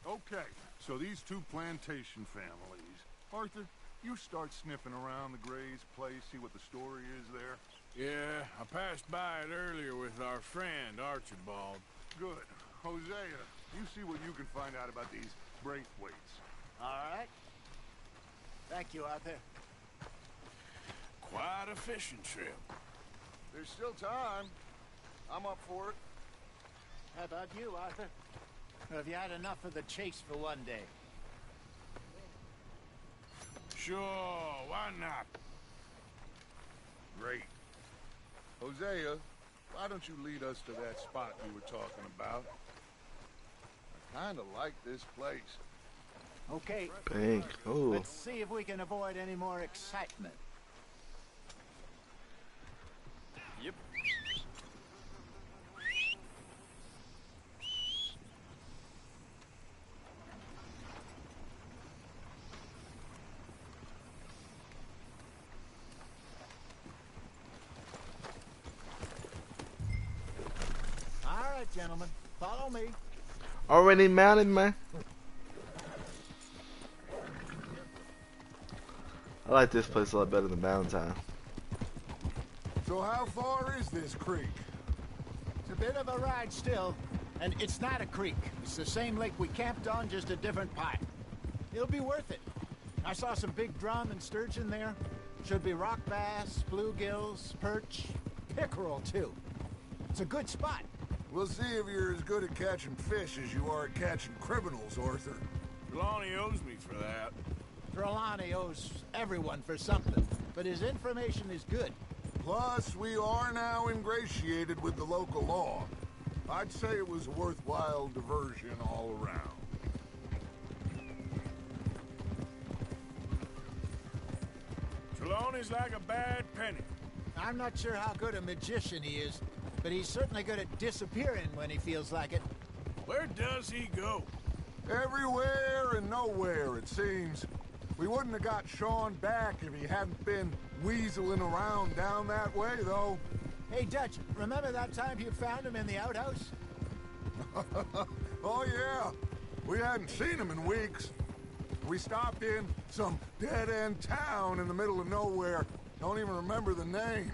Okay, So these two plantation families. Arthur, you start sniffing around the Gray's place, see what the story is there. Yeah, I passed by it earlier with our friend, Archibald. Good. Hosea, you see what you can find out about these Braithwaites. All right. Thank you, Arthur. Quite a fishing trip. There's still time. I'm up for it. How about you, Arthur? Or have you had enough of the chase for one day? Sure, why not? Great. Hosea, why don't you lead us to that spot you were talking about? I kinda like this place. Okay. Pink. Ooh. Let's see if we can avoid any more excitement. Yep. All right, gentlemen. Follow me. Already mounted, man. I like this place a lot better than Valentine. So how far is this creek? It's a bit of a ride still. And it's not a creek. It's the same lake we camped on, just a different pipe. It'll be worth it. I saw some big drum and sturgeon there. Should be rock bass, bluegills, perch, pickerel too. It's a good spot. We'll see if you're as good at catching fish as you are at catching criminals, Arthur. Trelawney owes me for that. Trelawney owes everyone for something, but his information is good. Plus, we are now ingratiated with the local law. I'd say it was a worthwhile diversion all around. Trelawney's like a bad penny. I'm not sure how good a magician he is, but he's certainly good at disappearing when he feels like it. Where does he go? Everywhere and nowhere, it seems. We wouldn't have got Sean back if he hadn't been weaseling around down that way, though. Hey, Dutch, remember that time you found him in the outhouse? Oh, yeah. We hadn't seen him in weeks. We stopped in some dead-end town in the middle of nowhere. Don't even remember the name.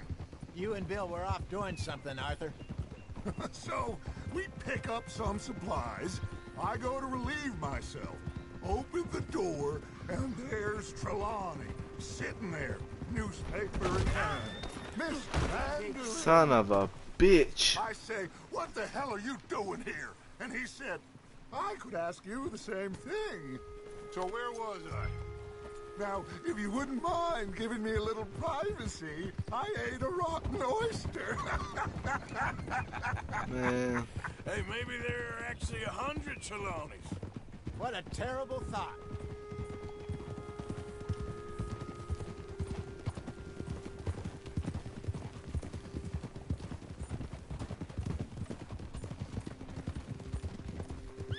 You and Bill were off doing something, Arthur. So, we pick up some supplies. I go to relieve myself. Open the door, and there's Trelawney, sitting there, newspaper in hand. Mr. Andrew. Son of a bitch. I say, what the hell are you doing here? And he said, I could ask you the same thing. So where was I? Now, if you wouldn't mind giving me a little privacy, I ate a rotten oyster. Man. Hey, maybe there are actually 100 Trelawneys. What a terrible thought.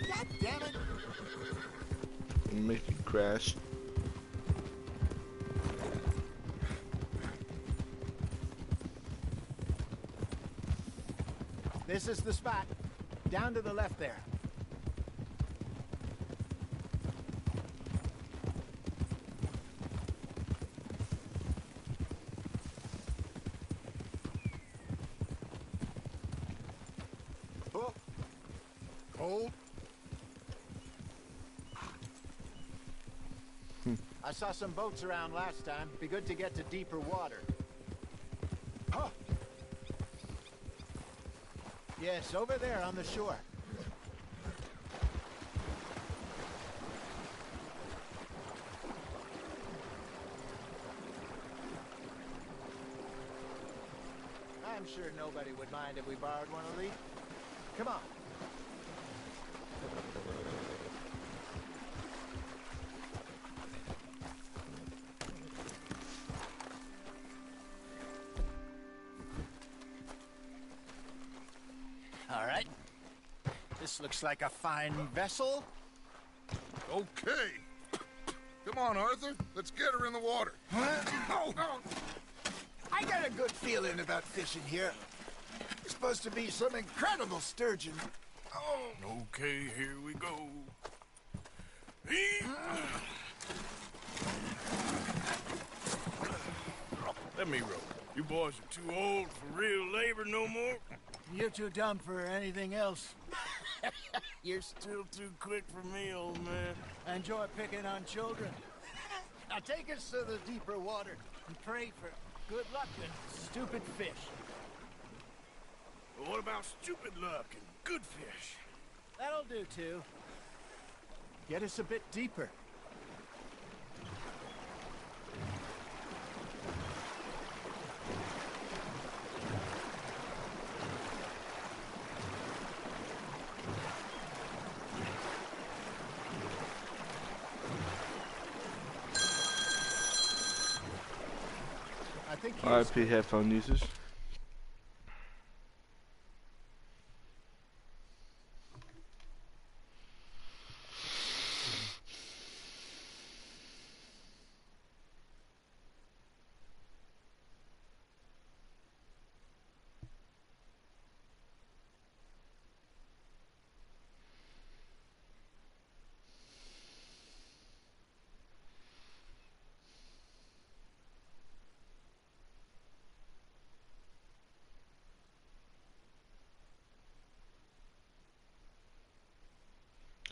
God damn it! Make you crash. This is the spot. Down to the left there. Oh. Cold? I saw some boats around last time. Be good to get to deeper water. Huh. Yes, over there on the shore. I'm sure nobody would mind if we borrowed one of these. Come on. All right. This looks like a fine vessel. Okay. Come on, Arthur. Let's get her in the water. Oh. I got a good feeling about fishing here. It's supposed to be some incredible sturgeon. Okay, here we go. Let me row. You boys are too old for real labor no more. You're too dumb for anything else. You're still too quick for me, old man. Enjoy picking on children. Now take us to the deeper water and pray for good luck and stupid fish. Well, what about stupid luck and good fish? That'll do too. Get us a bit deeper. I think RIP headphone users.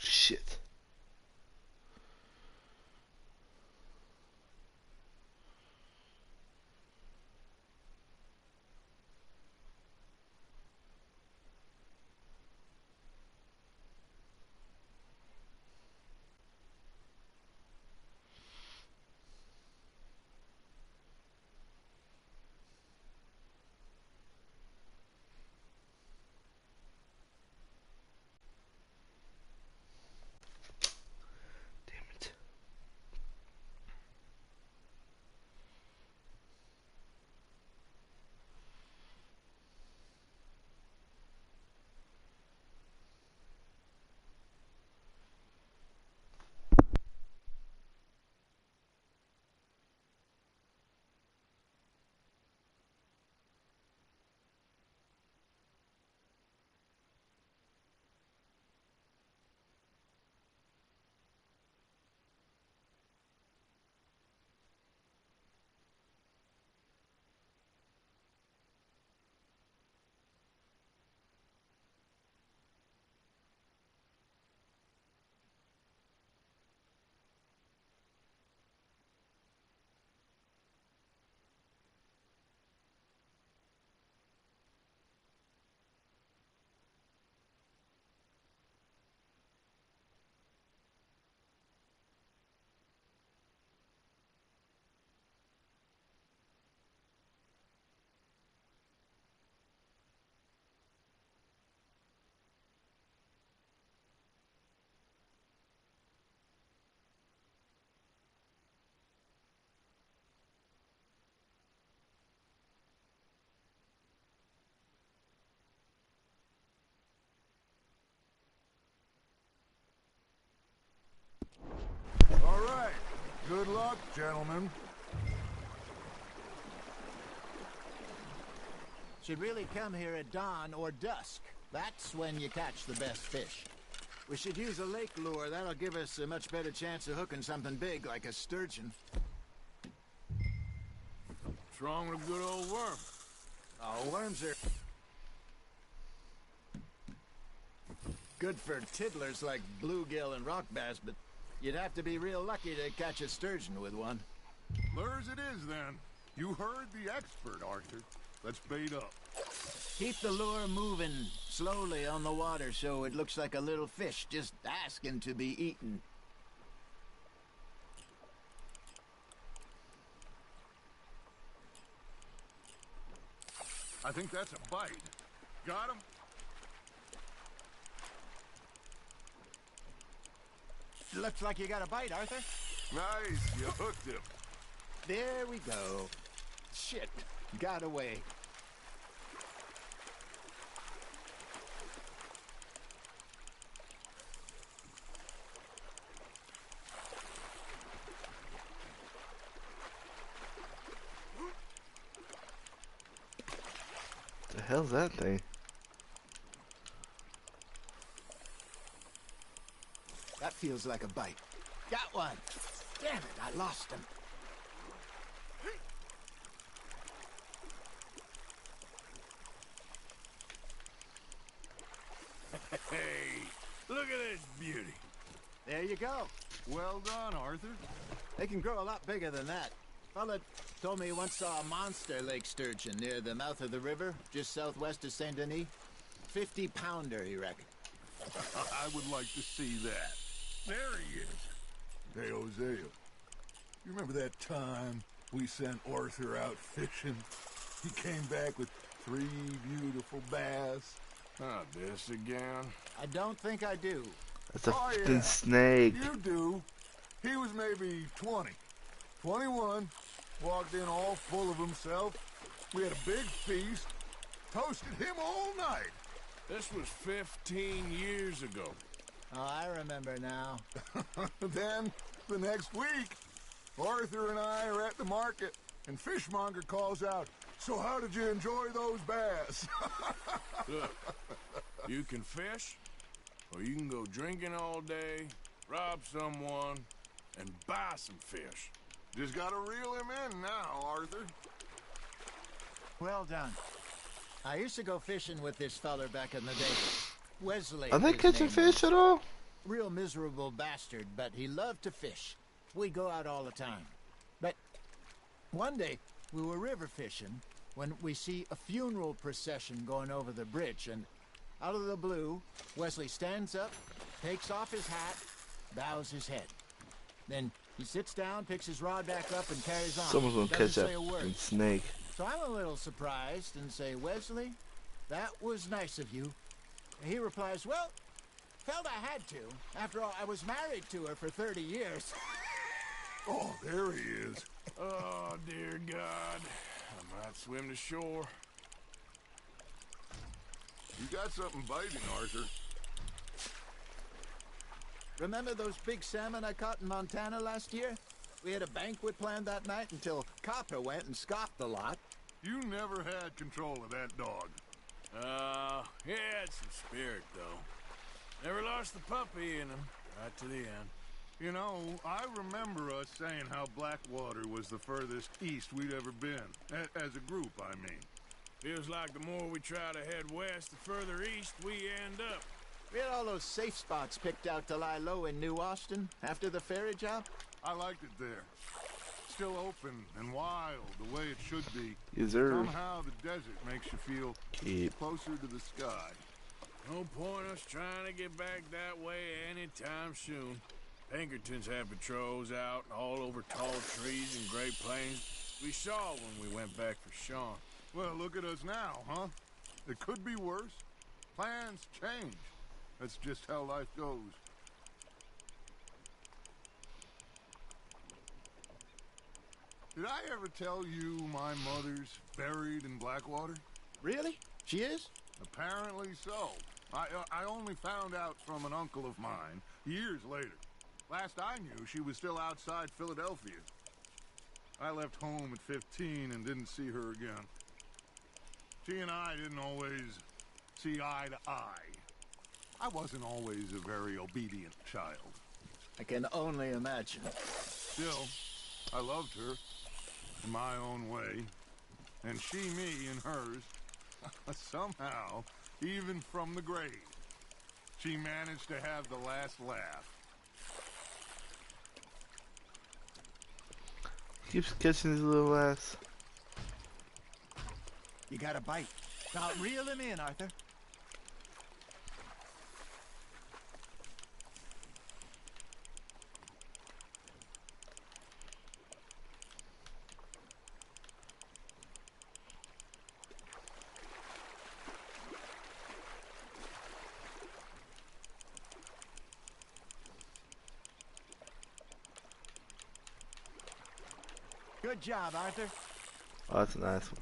Shit. All right. Good luck, gentlemen. Should really come here at dawn or dusk. That's when you catch the best fish. We should use a lake lure. That'll give us a much better chance of hooking something big like a sturgeon. What's wrong with a good old worm? Oh, worms are good for tiddlers like bluegill and rock bass, but you'd have to be real lucky to catch a sturgeon with one. Lures it is, then. You heard the expert, Arthur. Let's bait up. Keep the lure moving slowly on the water so it looks like a little fish just asking to be eaten. I think that's a bite. Got him? Looks like you got a bite, Arthur. Nice, you hooked him. There we go. Shit, got away. The hell's that thing? That feels like a bite. Got one. Damn it, I lost him. Hey, look at this beauty. There you go. Well done, Arthur. They can grow a lot bigger than that. Fella told me he once saw a monster lake sturgeon near the mouth of the river, just southwest of Saint Denis. 50-pounder, he reckoned. I would like to see that. There he is. Hey, Hosea. You remember that time we sent Arthur out fishing? He came back with 3 beautiful bass. Not this again. I don't think I do. That's a Oh, fucking yeah. snake. You do. He was maybe 20. 21. Walked in all full of himself. We had a big feast. Toasted him all night. This was 15 years ago. Oh, I remember now. Then, the next week, Arthur and I are at the market, and Fishmonger calls out, "So how did you enjoy those bass?" Look, you can fish, or you can go drinking all day, rob someone, and buy some fish. Just gotta reel him in now, Arthur. Well done. I used to go fishing with this feller back in the day. Wesley. Are they his catching name fish was. at all? Real miserable bastard, but he loved to fish. We go out all the time. But one day, we were river fishing when we see a funeral procession going over the bridge, and out of the blue, Wesley stands up, takes off his hat, bows his head. Then he sits down, picks his rod back up, and carries on. Someone's gonna Doesn't catch that say a word. fucking snake. So I'm a little surprised and say, "Wesley, that was nice of you." And he replies, "Well, felt I had to. After all, I was married to her for 30 years. Oh, there he is. Oh, dear God. I might swim to shore. You got something biting, Arthur. Remember those big salmon I caught in Montana last year? We had a banquet planned that night until Copper went and scoffed the lot. You never had control of that dog. He had some spirit, though. Never lost the puppy in him, right to the end. You know, I remember us saying how Blackwater was the furthest east we'd ever been. As a group, I mean. Feels like the more we try to head west, the further east we end up. We had all those safe spots picked out to lie low in New Austin after the ferry job. I liked it there. Still open and wild, the way it should be. Yes, sir. Somehow the desert makes you feel Keep. closer to the sky. No point us trying to get back that way anytime soon. Pinkertons have patrols out all over tall trees and Great Plains. We saw when we went back for Sean. Well, look at us now, huh? It could be worse. Plans change. That's just how life goes. Did I ever tell you my mother's buried in Blackwater? Really? She is? Apparently so. I only found out from an uncle of mine years later. Last I knew, she was still outside Philadelphia. I left home at 15 and didn't see her again. She and I didn't always see eye to eye. I wasn't always a very obedient child. I can only imagine. Still, I loved her in my own way, and she me in hers. Somehow, even from the grave, she managed to have the last laugh. Keeps catching his little ass. You got a bite. Now reel him in, Arthur. Good job, Arthur. Oh, that's a nice one.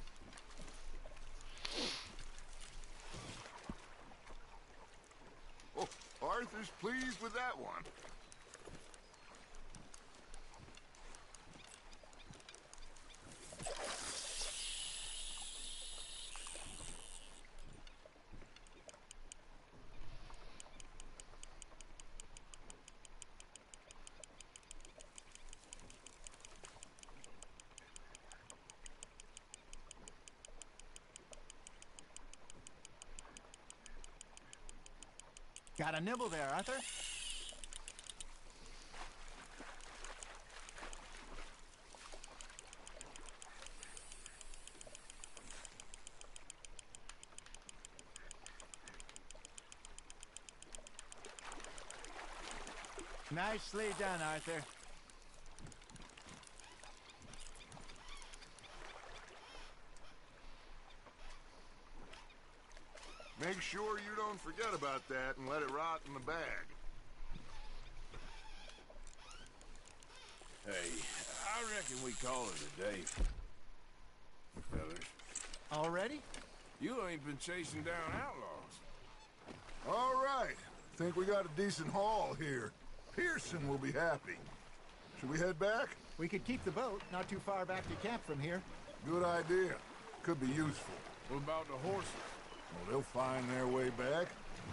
Oh, Arthur's pleased with that one. Got a nibble there, Arthur? Nicely done, Arthur. Make sure you don't forget about that and let it rot in the bag. Hey, I reckon we call it a day. Fellas. Already? You ain't been chasing down outlaws. All right. Think we got a decent haul here. Pearson will be happy. Should we head back? We could keep the boat not too far back to camp from here. Good idea. Could be useful. What about the horses? Well, they'll find their way back.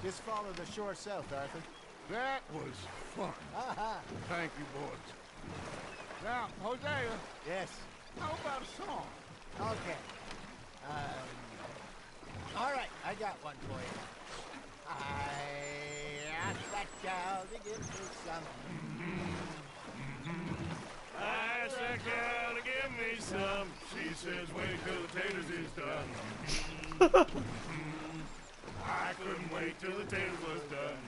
Just follow the shore south, Arthur. That was fun. Aha! Thank you, boys. Now, Hosea. Yes. How about a song? Okay. All right, I got one for you. I asked that gal to give me some. I asked that gal to give me some. She says, wait till the taters is done. I couldn't wait till the taters was done.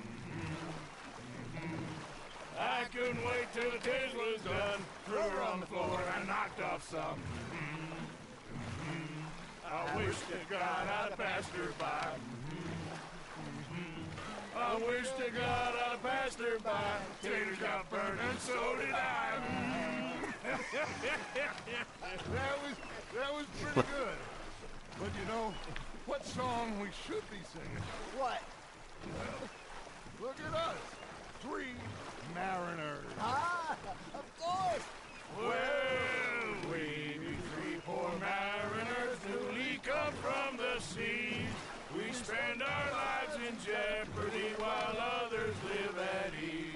I couldn't wait till the taters was done. Threw her on the floor and knocked off some. I wish to God I'd have passed her by. I wish to God I'd have passed her by. Taters got burned and so did I. That was pretty good. But you know, what song we should be singing? What? Well, look at us. 3 mariners. Ah, of course. Well, we be 3 poor mariners newly come from the seas. We spend our lives in jeopardy while others live at ease.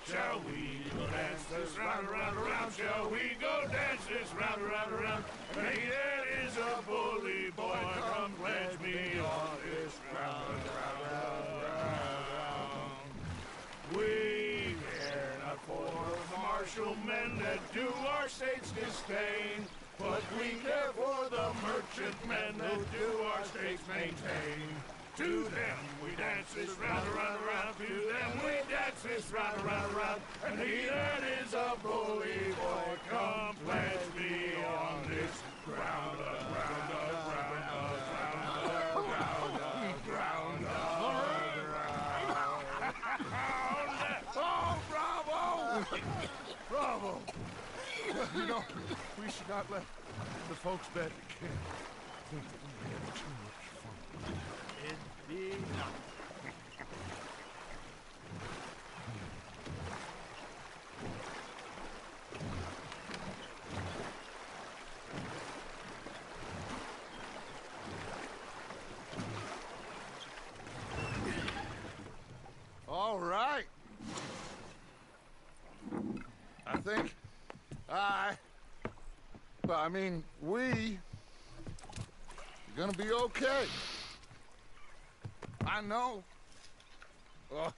Shall we go dance this round, around, around? Shall we go dance this round, around, around? Hey, that is a bully boy. Come pledge me on this round, round, round, round. We care not for the martial men that do our state's disdain, but we care for the merchant men that do our states maintain. To them we dance this round, around, around. To them we dance this round, around, around. And he that is a bully boy, come pledge me on this ground, ground, ground, ground, ground, ground, ground. Oh, bravo! Bravo! You know, we should not let the folks back at camp think that we had too much fun. It'd be not. All right. I think we are gonna be okay. I know. I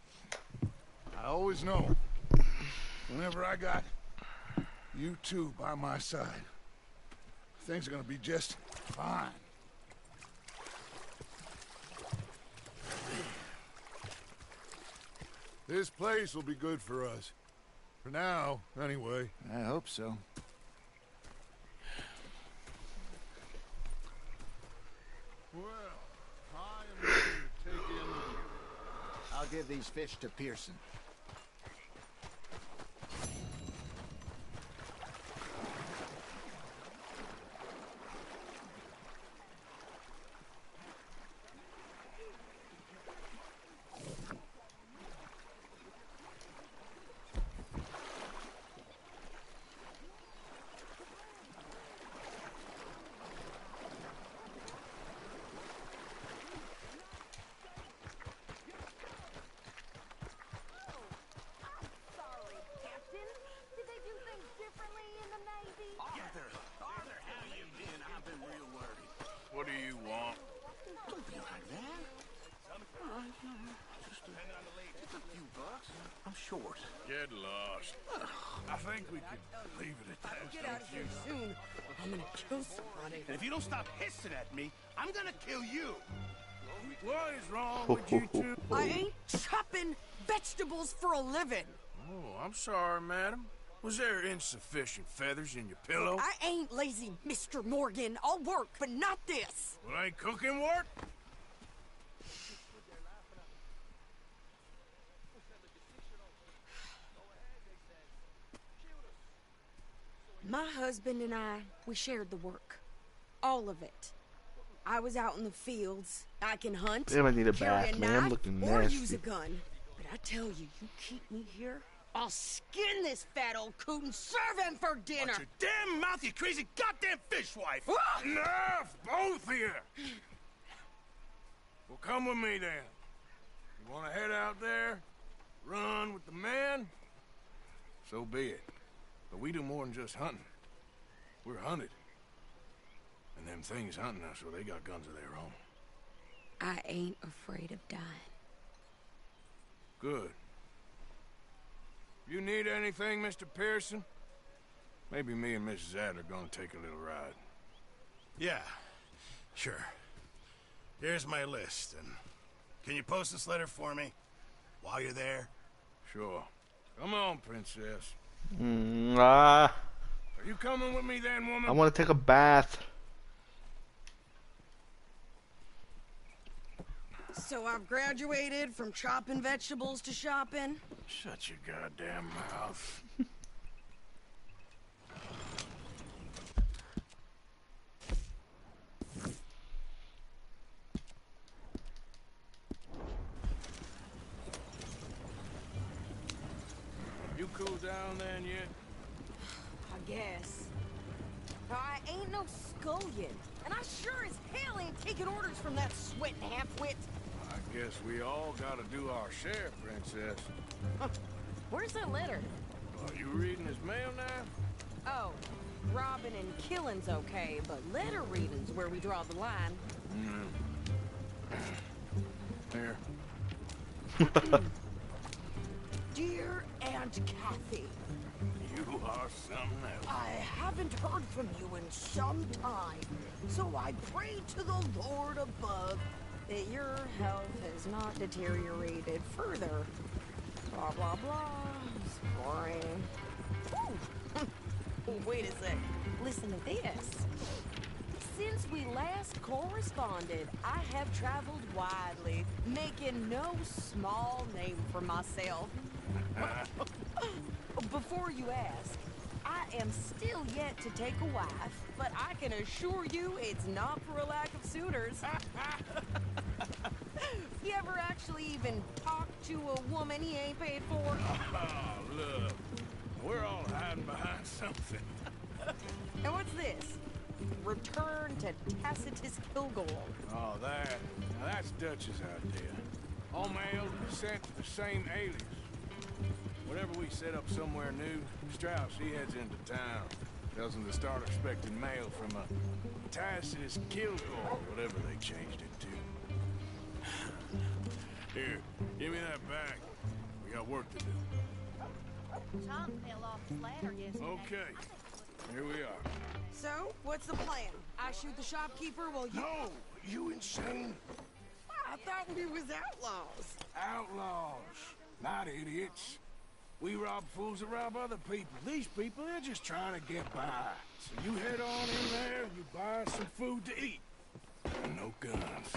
always know. Whenever I got you two by my side, things are gonna be just fine. This place will be good for us. For now, anyway. I hope so. Well, I am ready to take in the view. I'll give these fish to Pearson. What do you want? Don't be like that. All right, just hang on the lead. a few bucks. I'm short. Get lost. I think we can leave it at that. Get out of here soon. I'm gonna kill somebody. And if you don't stop hissing at me, I'm gonna kill you. What is wrong with you two? I ain't chopping vegetables for a living. Oh, I'm sorry, madam. Was there insufficient feathers in your pillow? I ain't lazy, Mr. Morgan. I'll work, but not this. Well, ain't cooking work? My husband and I, we shared the work. All of it. I was out in the fields. I can hunt, Damn, I need a carry bath, a man. I'm knife, looking or nasty. use a gun. But I tell you, you keep me here, I'll skin this fat old coot and serve him for dinner. Watch your damn mouth, you crazy goddamn fishwife! Enough, both of you! Well, come with me then. You want to head out there, run with the men? So be it. But we do more than just hunting. We're hunted. And them things hunting us, so they got guns of their own. I ain't afraid of dying. Good. You need anything, Mr. Pearson? Maybe me and Mrs. Adler gonna take a little ride. Yeah, sure. Here's my list, and can you post this letter for me while you're there? Sure. Come on, princess. Ah, Are you coming with me then, woman? I want to take a bath. So I've graduated from chopping vegetables to shopping. Shut your goddamn mouth. You cool down then yet? I guess. I ain't no scullion, and I sure as hell ain't taking orders from that sweating half-wit. I guess we all gotta do our share, princess. Where's that letter? Are you reading his mail now? Oh, robbing and killing's okay, but letter reading's where we draw the line. Here. Dear Aunt Kathy, You are something else. I haven't heard from you in some time, so I pray to the Lord above that your health has not deteriorated further. Blah, blah, blah. It's boring. Ooh. Wait a sec. Listen to this. Since we last corresponded, I have traveled widely, making no small name for myself. Before you ask, I am still yet to take a wife, but I can assure you it's not for a lack of suitors. You ever actually even talk to a woman he ain't paid for? Oh, look. We're all hiding behind something. And what's this? Return to Tacitus Kilgore. Oh, that. Now that's Dutch's idea. All mail sent to the same alias. Whenever we set up somewhere new, Strauss, he heads into town. Tells them to start expecting mail from a Tacitus Kilgore, whatever they changed it to. Here, give me that back. We got work to do. Tom fell off the ladder yesterday. Okay, here we are. So, what's the plan? I shoot the shopkeeper while you... No! You insane? I thought we was outlaws. Outlaws, not idiots. We rob fools that rob other people. These people, they're just trying to get by. So you head on in there and you buy some food to eat. And no guns.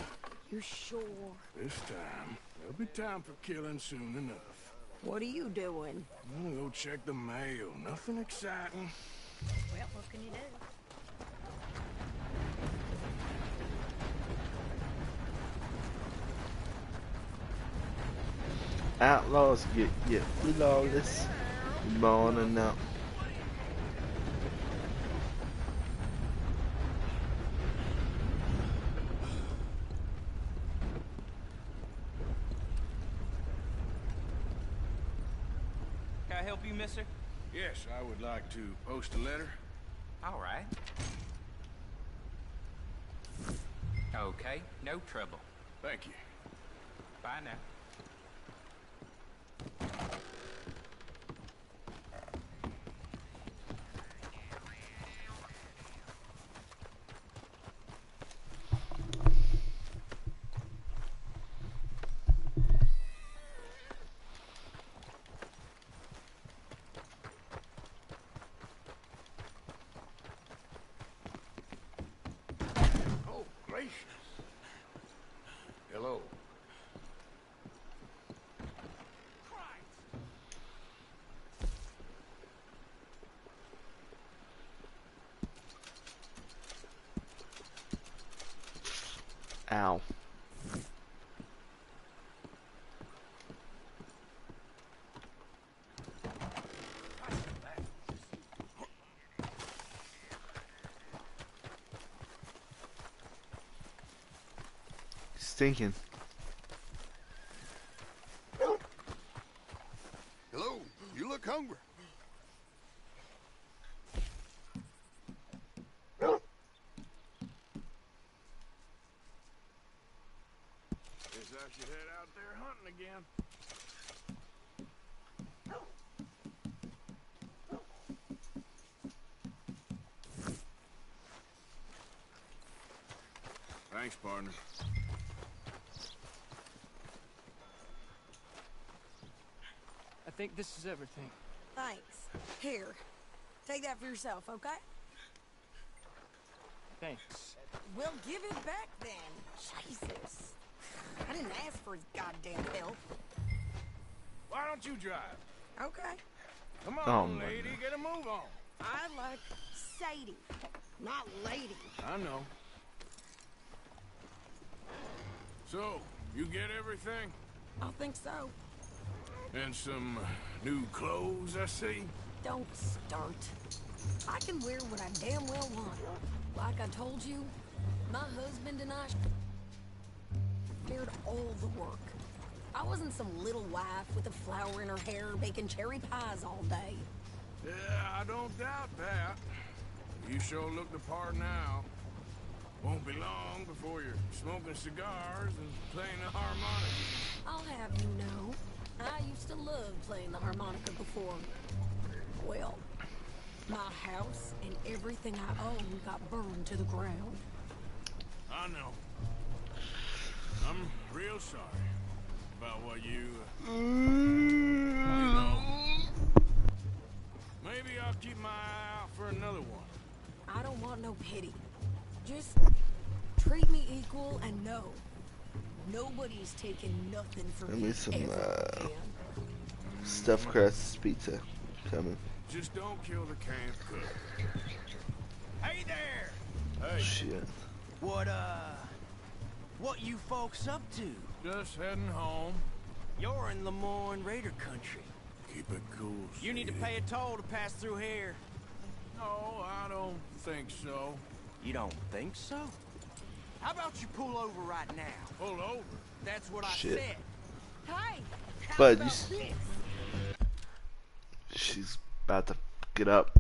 You're sure? This time, there'll be time for killing soon enough. What are you doing? I'm gonna go check the mail. Nothing exciting. Well, what can you do? Outlaws get flawless. Morning up. Can I help you, mister? Yes, I would like to post a letter. All right. Okay, no trouble. Thank you. Bye now. Ow. Stinking. Hello, you look hungry. Guess I should head out there hunting again. Thanks, partner. I think this is everything. Thanks. Here, take that for yourself, okay? Thanks. Well, give it back then. Jesus. I didn't ask for his goddamn help. Why don't you drive? Okay. Come Oh, on, my lady, get a move on. I like Sadie, not lady. I know. So, you get everything? I think so. And some new clothes, I see? Don't start. I can wear what I damn well want. Like I told you, my husband and I shared all the work. I wasn't some little wife with a flower in her hair baking cherry pies all day. Yeah, I don't doubt that. You sure look the part now. Won't be long before you're smoking cigars and playing the harmonica. I'll have you know, I used to love playing the harmonica before. Well, my house and everything I own got burned to the ground. I know. I'm real sorry about what you know. Maybe I'll keep my eye out for another one. I don't want no pity. Just treat me equal and know nobody's taking nothing from Give me me some ever again. stuffed crust pizza coming. Just don't kill the camp cook. Hey there! Hey. Shit. What you folks up to? Just heading home. You're in Lemoyne Raider country. Keep it cool, You need to pay a toll to pass through here. No, I don't think so. You don't think so? How about you pull over right now? Pull over? That's what I Shit. said. Hey! Bud, she's about to get up.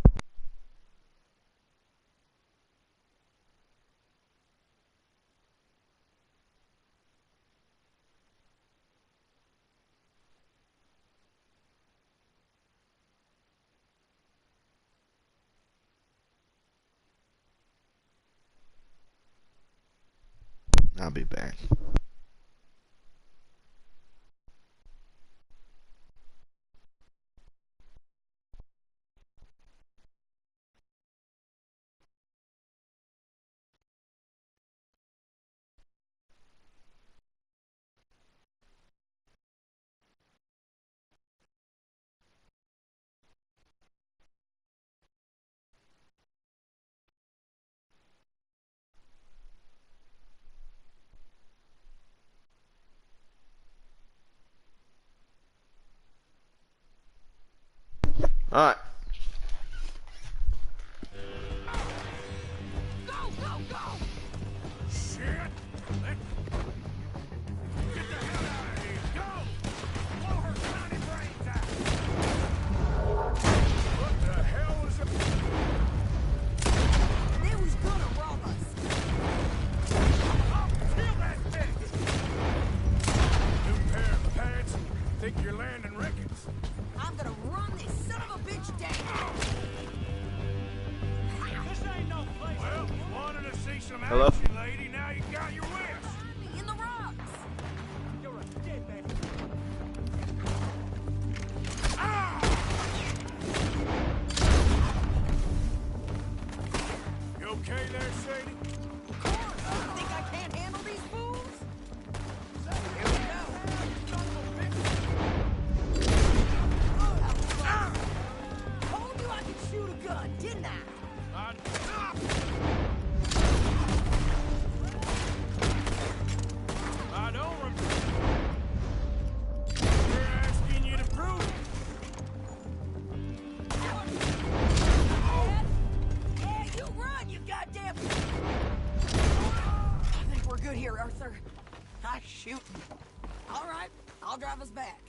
I'll be back. Alright. Go, go, go! Shit! Get the hell out of here! Go! Blow her tiny brains out! What the hell was it? They was gonna rob us. I'll kill that bitch! New pair of pants and think you're landing Ricketts. I'm gonna run this son of a bitch down. This ain't no place. Well, wanted to see some Hello? action, lady. Now you got your wish. In the rocks. You're a dead man. You okay there, Sadie? Of course. You think I can't handle these fools? Here we go. Told you I could shoot a gun, didn't I? I'll drive us back.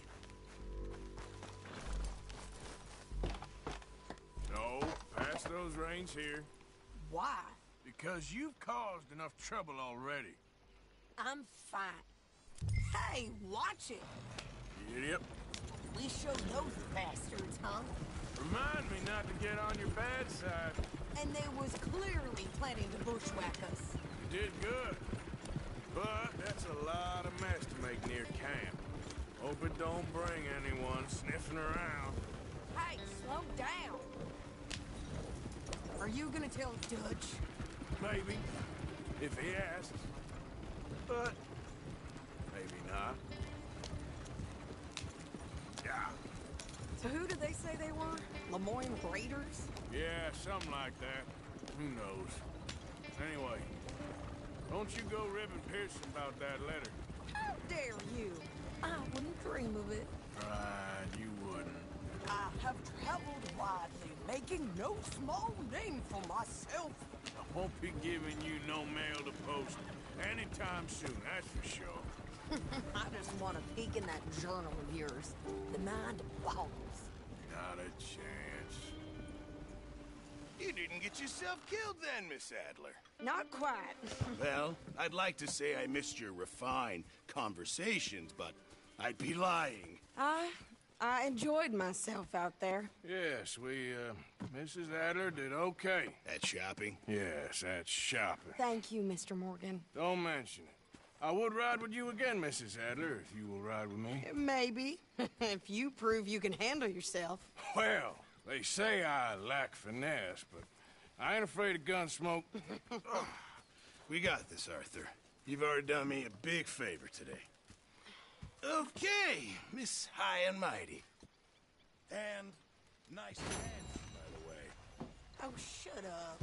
No, pass those reins here. Why? Because you've caused enough trouble already. I'm fine. Hey, watch it. Idiot. We showed those bastards, huh? Remind me not to get on your bad side. And they was clearly planning to bushwhack us. You did good. But that's a lot of mess to make near camp. Hope it don't bring anyone sniffing around. Hey, slow down. Are you gonna tell Dutch? Maybe. If he asks. But maybe not. Yeah. So who did they say they were? Lemoyne Raiders? Yeah, something like that. Who knows? Anyway, don't you go ribbing Pearson about that letter. How dare you? I wouldn't dream of it. Right, you wouldn't. I have traveled widely, making no small name for myself. I won't be giving you no mail to post anytime soon, that's for sure. I just want to peek in that journal of yours. The mind boggles. Not a chance. You didn't get yourself killed then, Miss Adler. Not quite. Well, I'd like to say I missed your refined conversations, but I'd be lying. I enjoyed myself out there. Yes, Mrs. Adler did okay. At shopping? Yes, at shopping. Thank you, Mr. Morgan. Don't mention it. I would ride with you again, Mrs. Adler, if you will ride with me. Maybe. If you prove you can handle yourself. Well, they say I lack finesse, but I ain't afraid of gun smoke. We got this, Arthur. You've already done me a big favor today. Okay, Miss High and Mighty. And nice and handsome, by the way. Oh, shut up.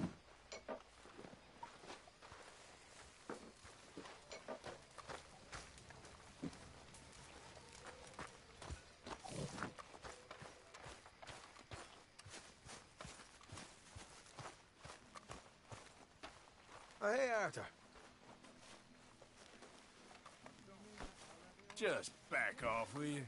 Oh, hey, Arthur. Just back off, will you?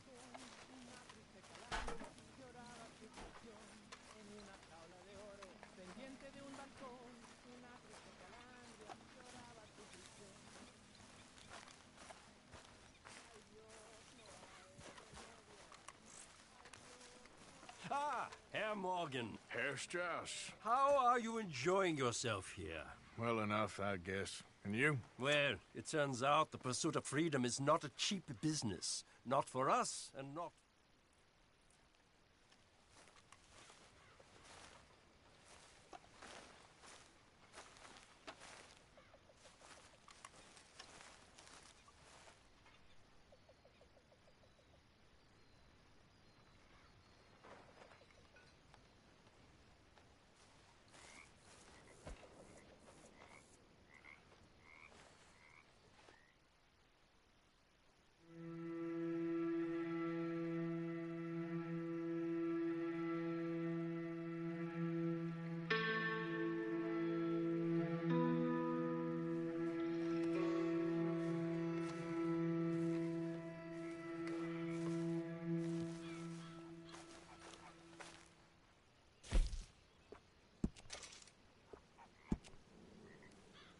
Ah, Herr Morgan. Herr Strauss. How are you enjoying yourself here? Well enough, I guess. And you? Well, it turns out the pursuit of freedom is not a cheap business. Not for us, and not...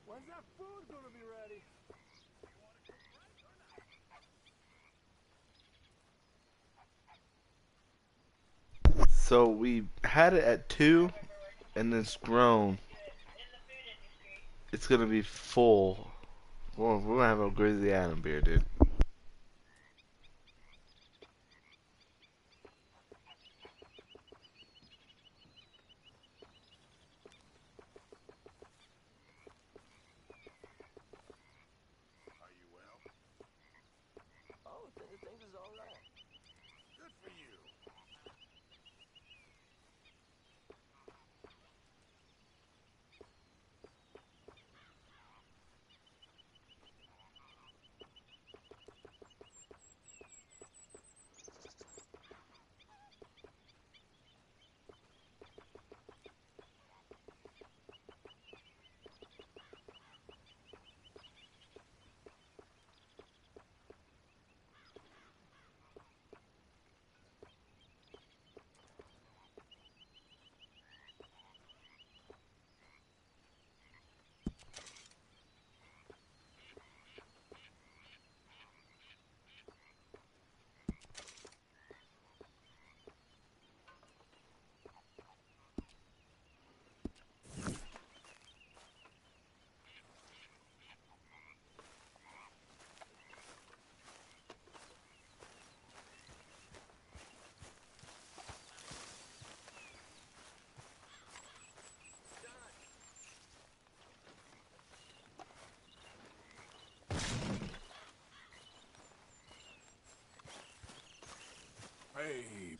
When's that food gonna be ready? So we had it at 2, and it's grown. It's gonna be full. Well, we're gonna have a Grizzly Adam beer, dude. Oh, things is all right. Good for you. way.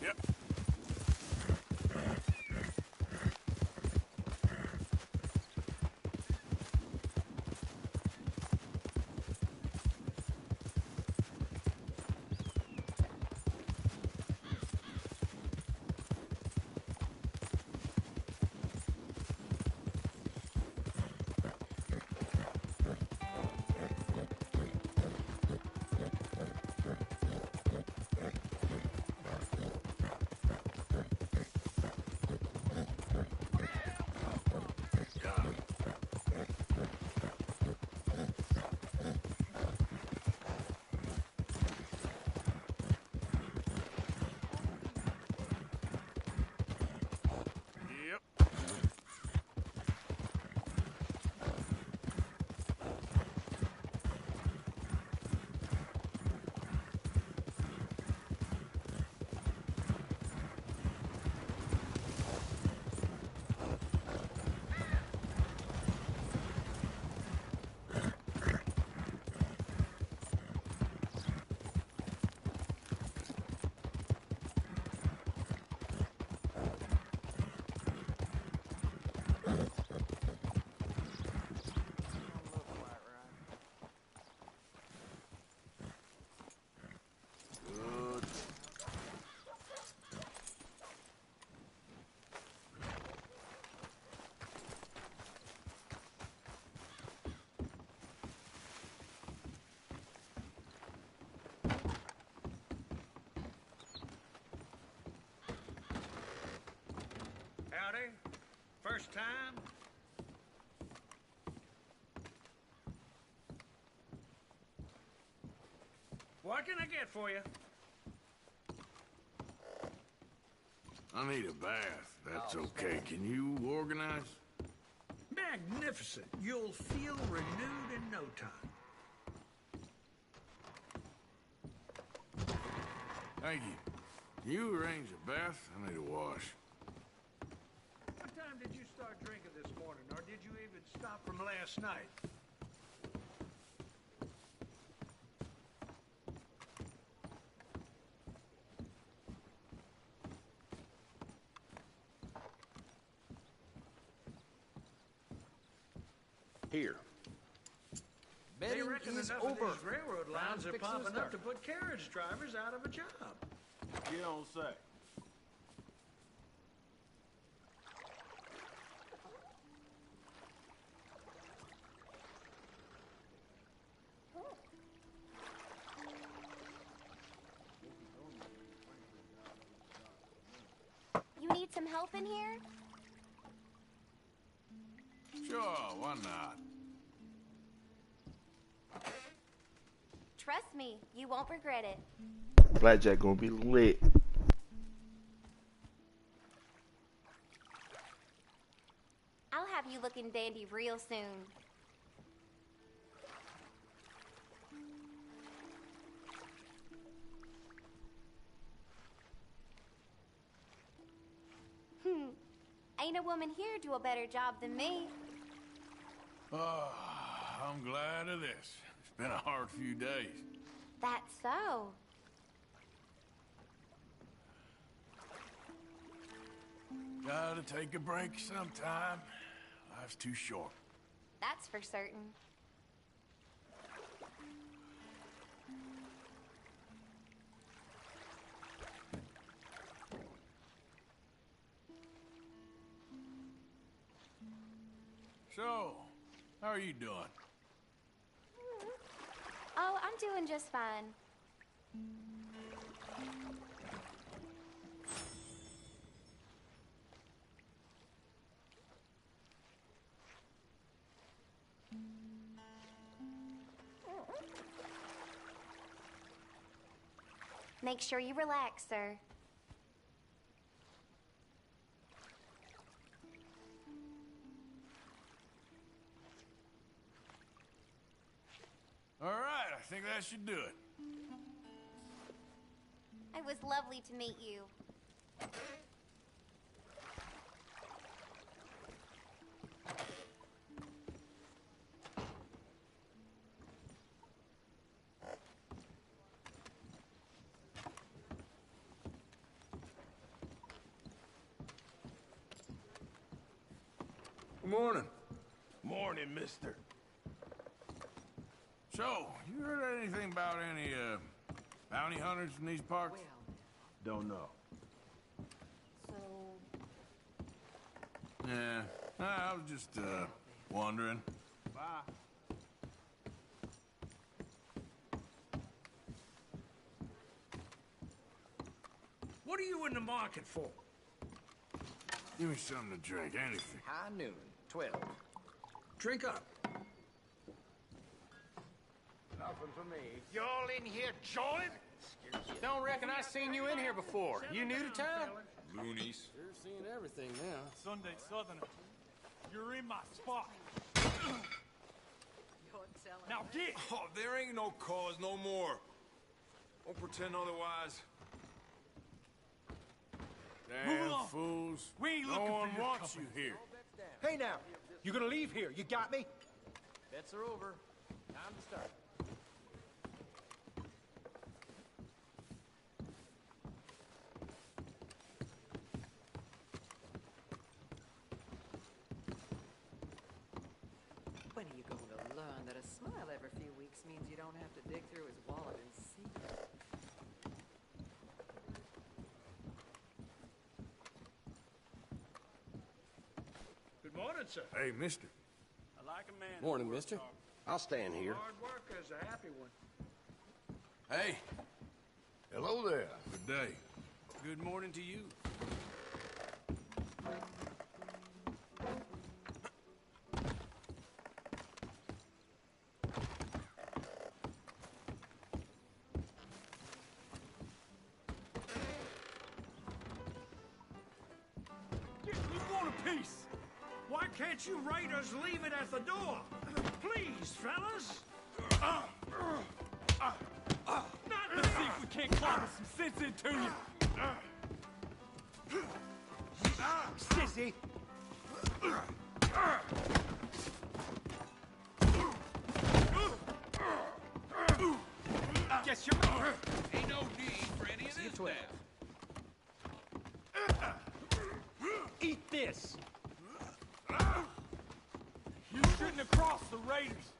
Yep. Howdy. First time? What can I get for you? I need a bath. That's okay. Can you organize? Magnificent. You'll feel renewed in no time. Thank you. Can you arrange a bath? I need a wash. What time did you start drinking this morning, or did you even stop from last night? Here. They Betting reckon is enough over. of these railroad lines Brown's are fixing to popping up start. to put carriage drivers out of a job. You don't say. You need some help in here? Sure, why not? Trust me, you won't regret it. Blackjack gonna be lit. I'll have you looking dandy real soon. Ain't a woman here do a better job than me. Oh, I'm glad of this. It's been a hard few days. That's so. Gotta take a break sometime. Life's too short. That's for certain. So, How are you doing? Oh, I'm doing just fine. Make sure you relax, sir. All right, I think that should do it. It was lovely to meet you. Good morning. Morning, mister. So, you heard anything about any, bounty hunters in these parts? Don't know. So... Yeah, I was just, wondering. Bye. What are you in the market for? Give me something to drink, anything. High noon, 12. Drink up. Nothing for me. Y'all in here jawing? Don't reckon I seen you in here before. You new to town? Loonies. You're seeing everything now. Sunday Southerner. You're in my spot. Now get! Oh, there ain't no cause no more. Don't pretend otherwise. Move Damn along. fools. We ain't No looking one for your wants you company. here. Hey now, you gonna leave here? You got me? Bets are over. Time to start. When are you going to learn that a smile every few weeks means you don't have to dig through his wallet and see it? Good morning, sir. Hey, mister. I like a man. Morning, mister. I'll stand here. Hard worker's a happy one. Hey. Hello there. Good day. Good morning to you. You want a piece? Why can't you raiders leave it at the door? Please, fellas. Let's see if we can't clobber some sense into you. Sissy! Guess you're right. Ain't no need for any of this now. Eat this! You shouldn't have crossed the raiders.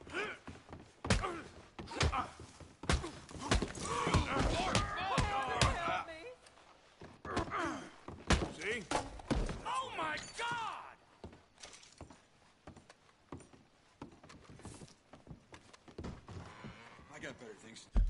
See? Oh my God! I got better things to do.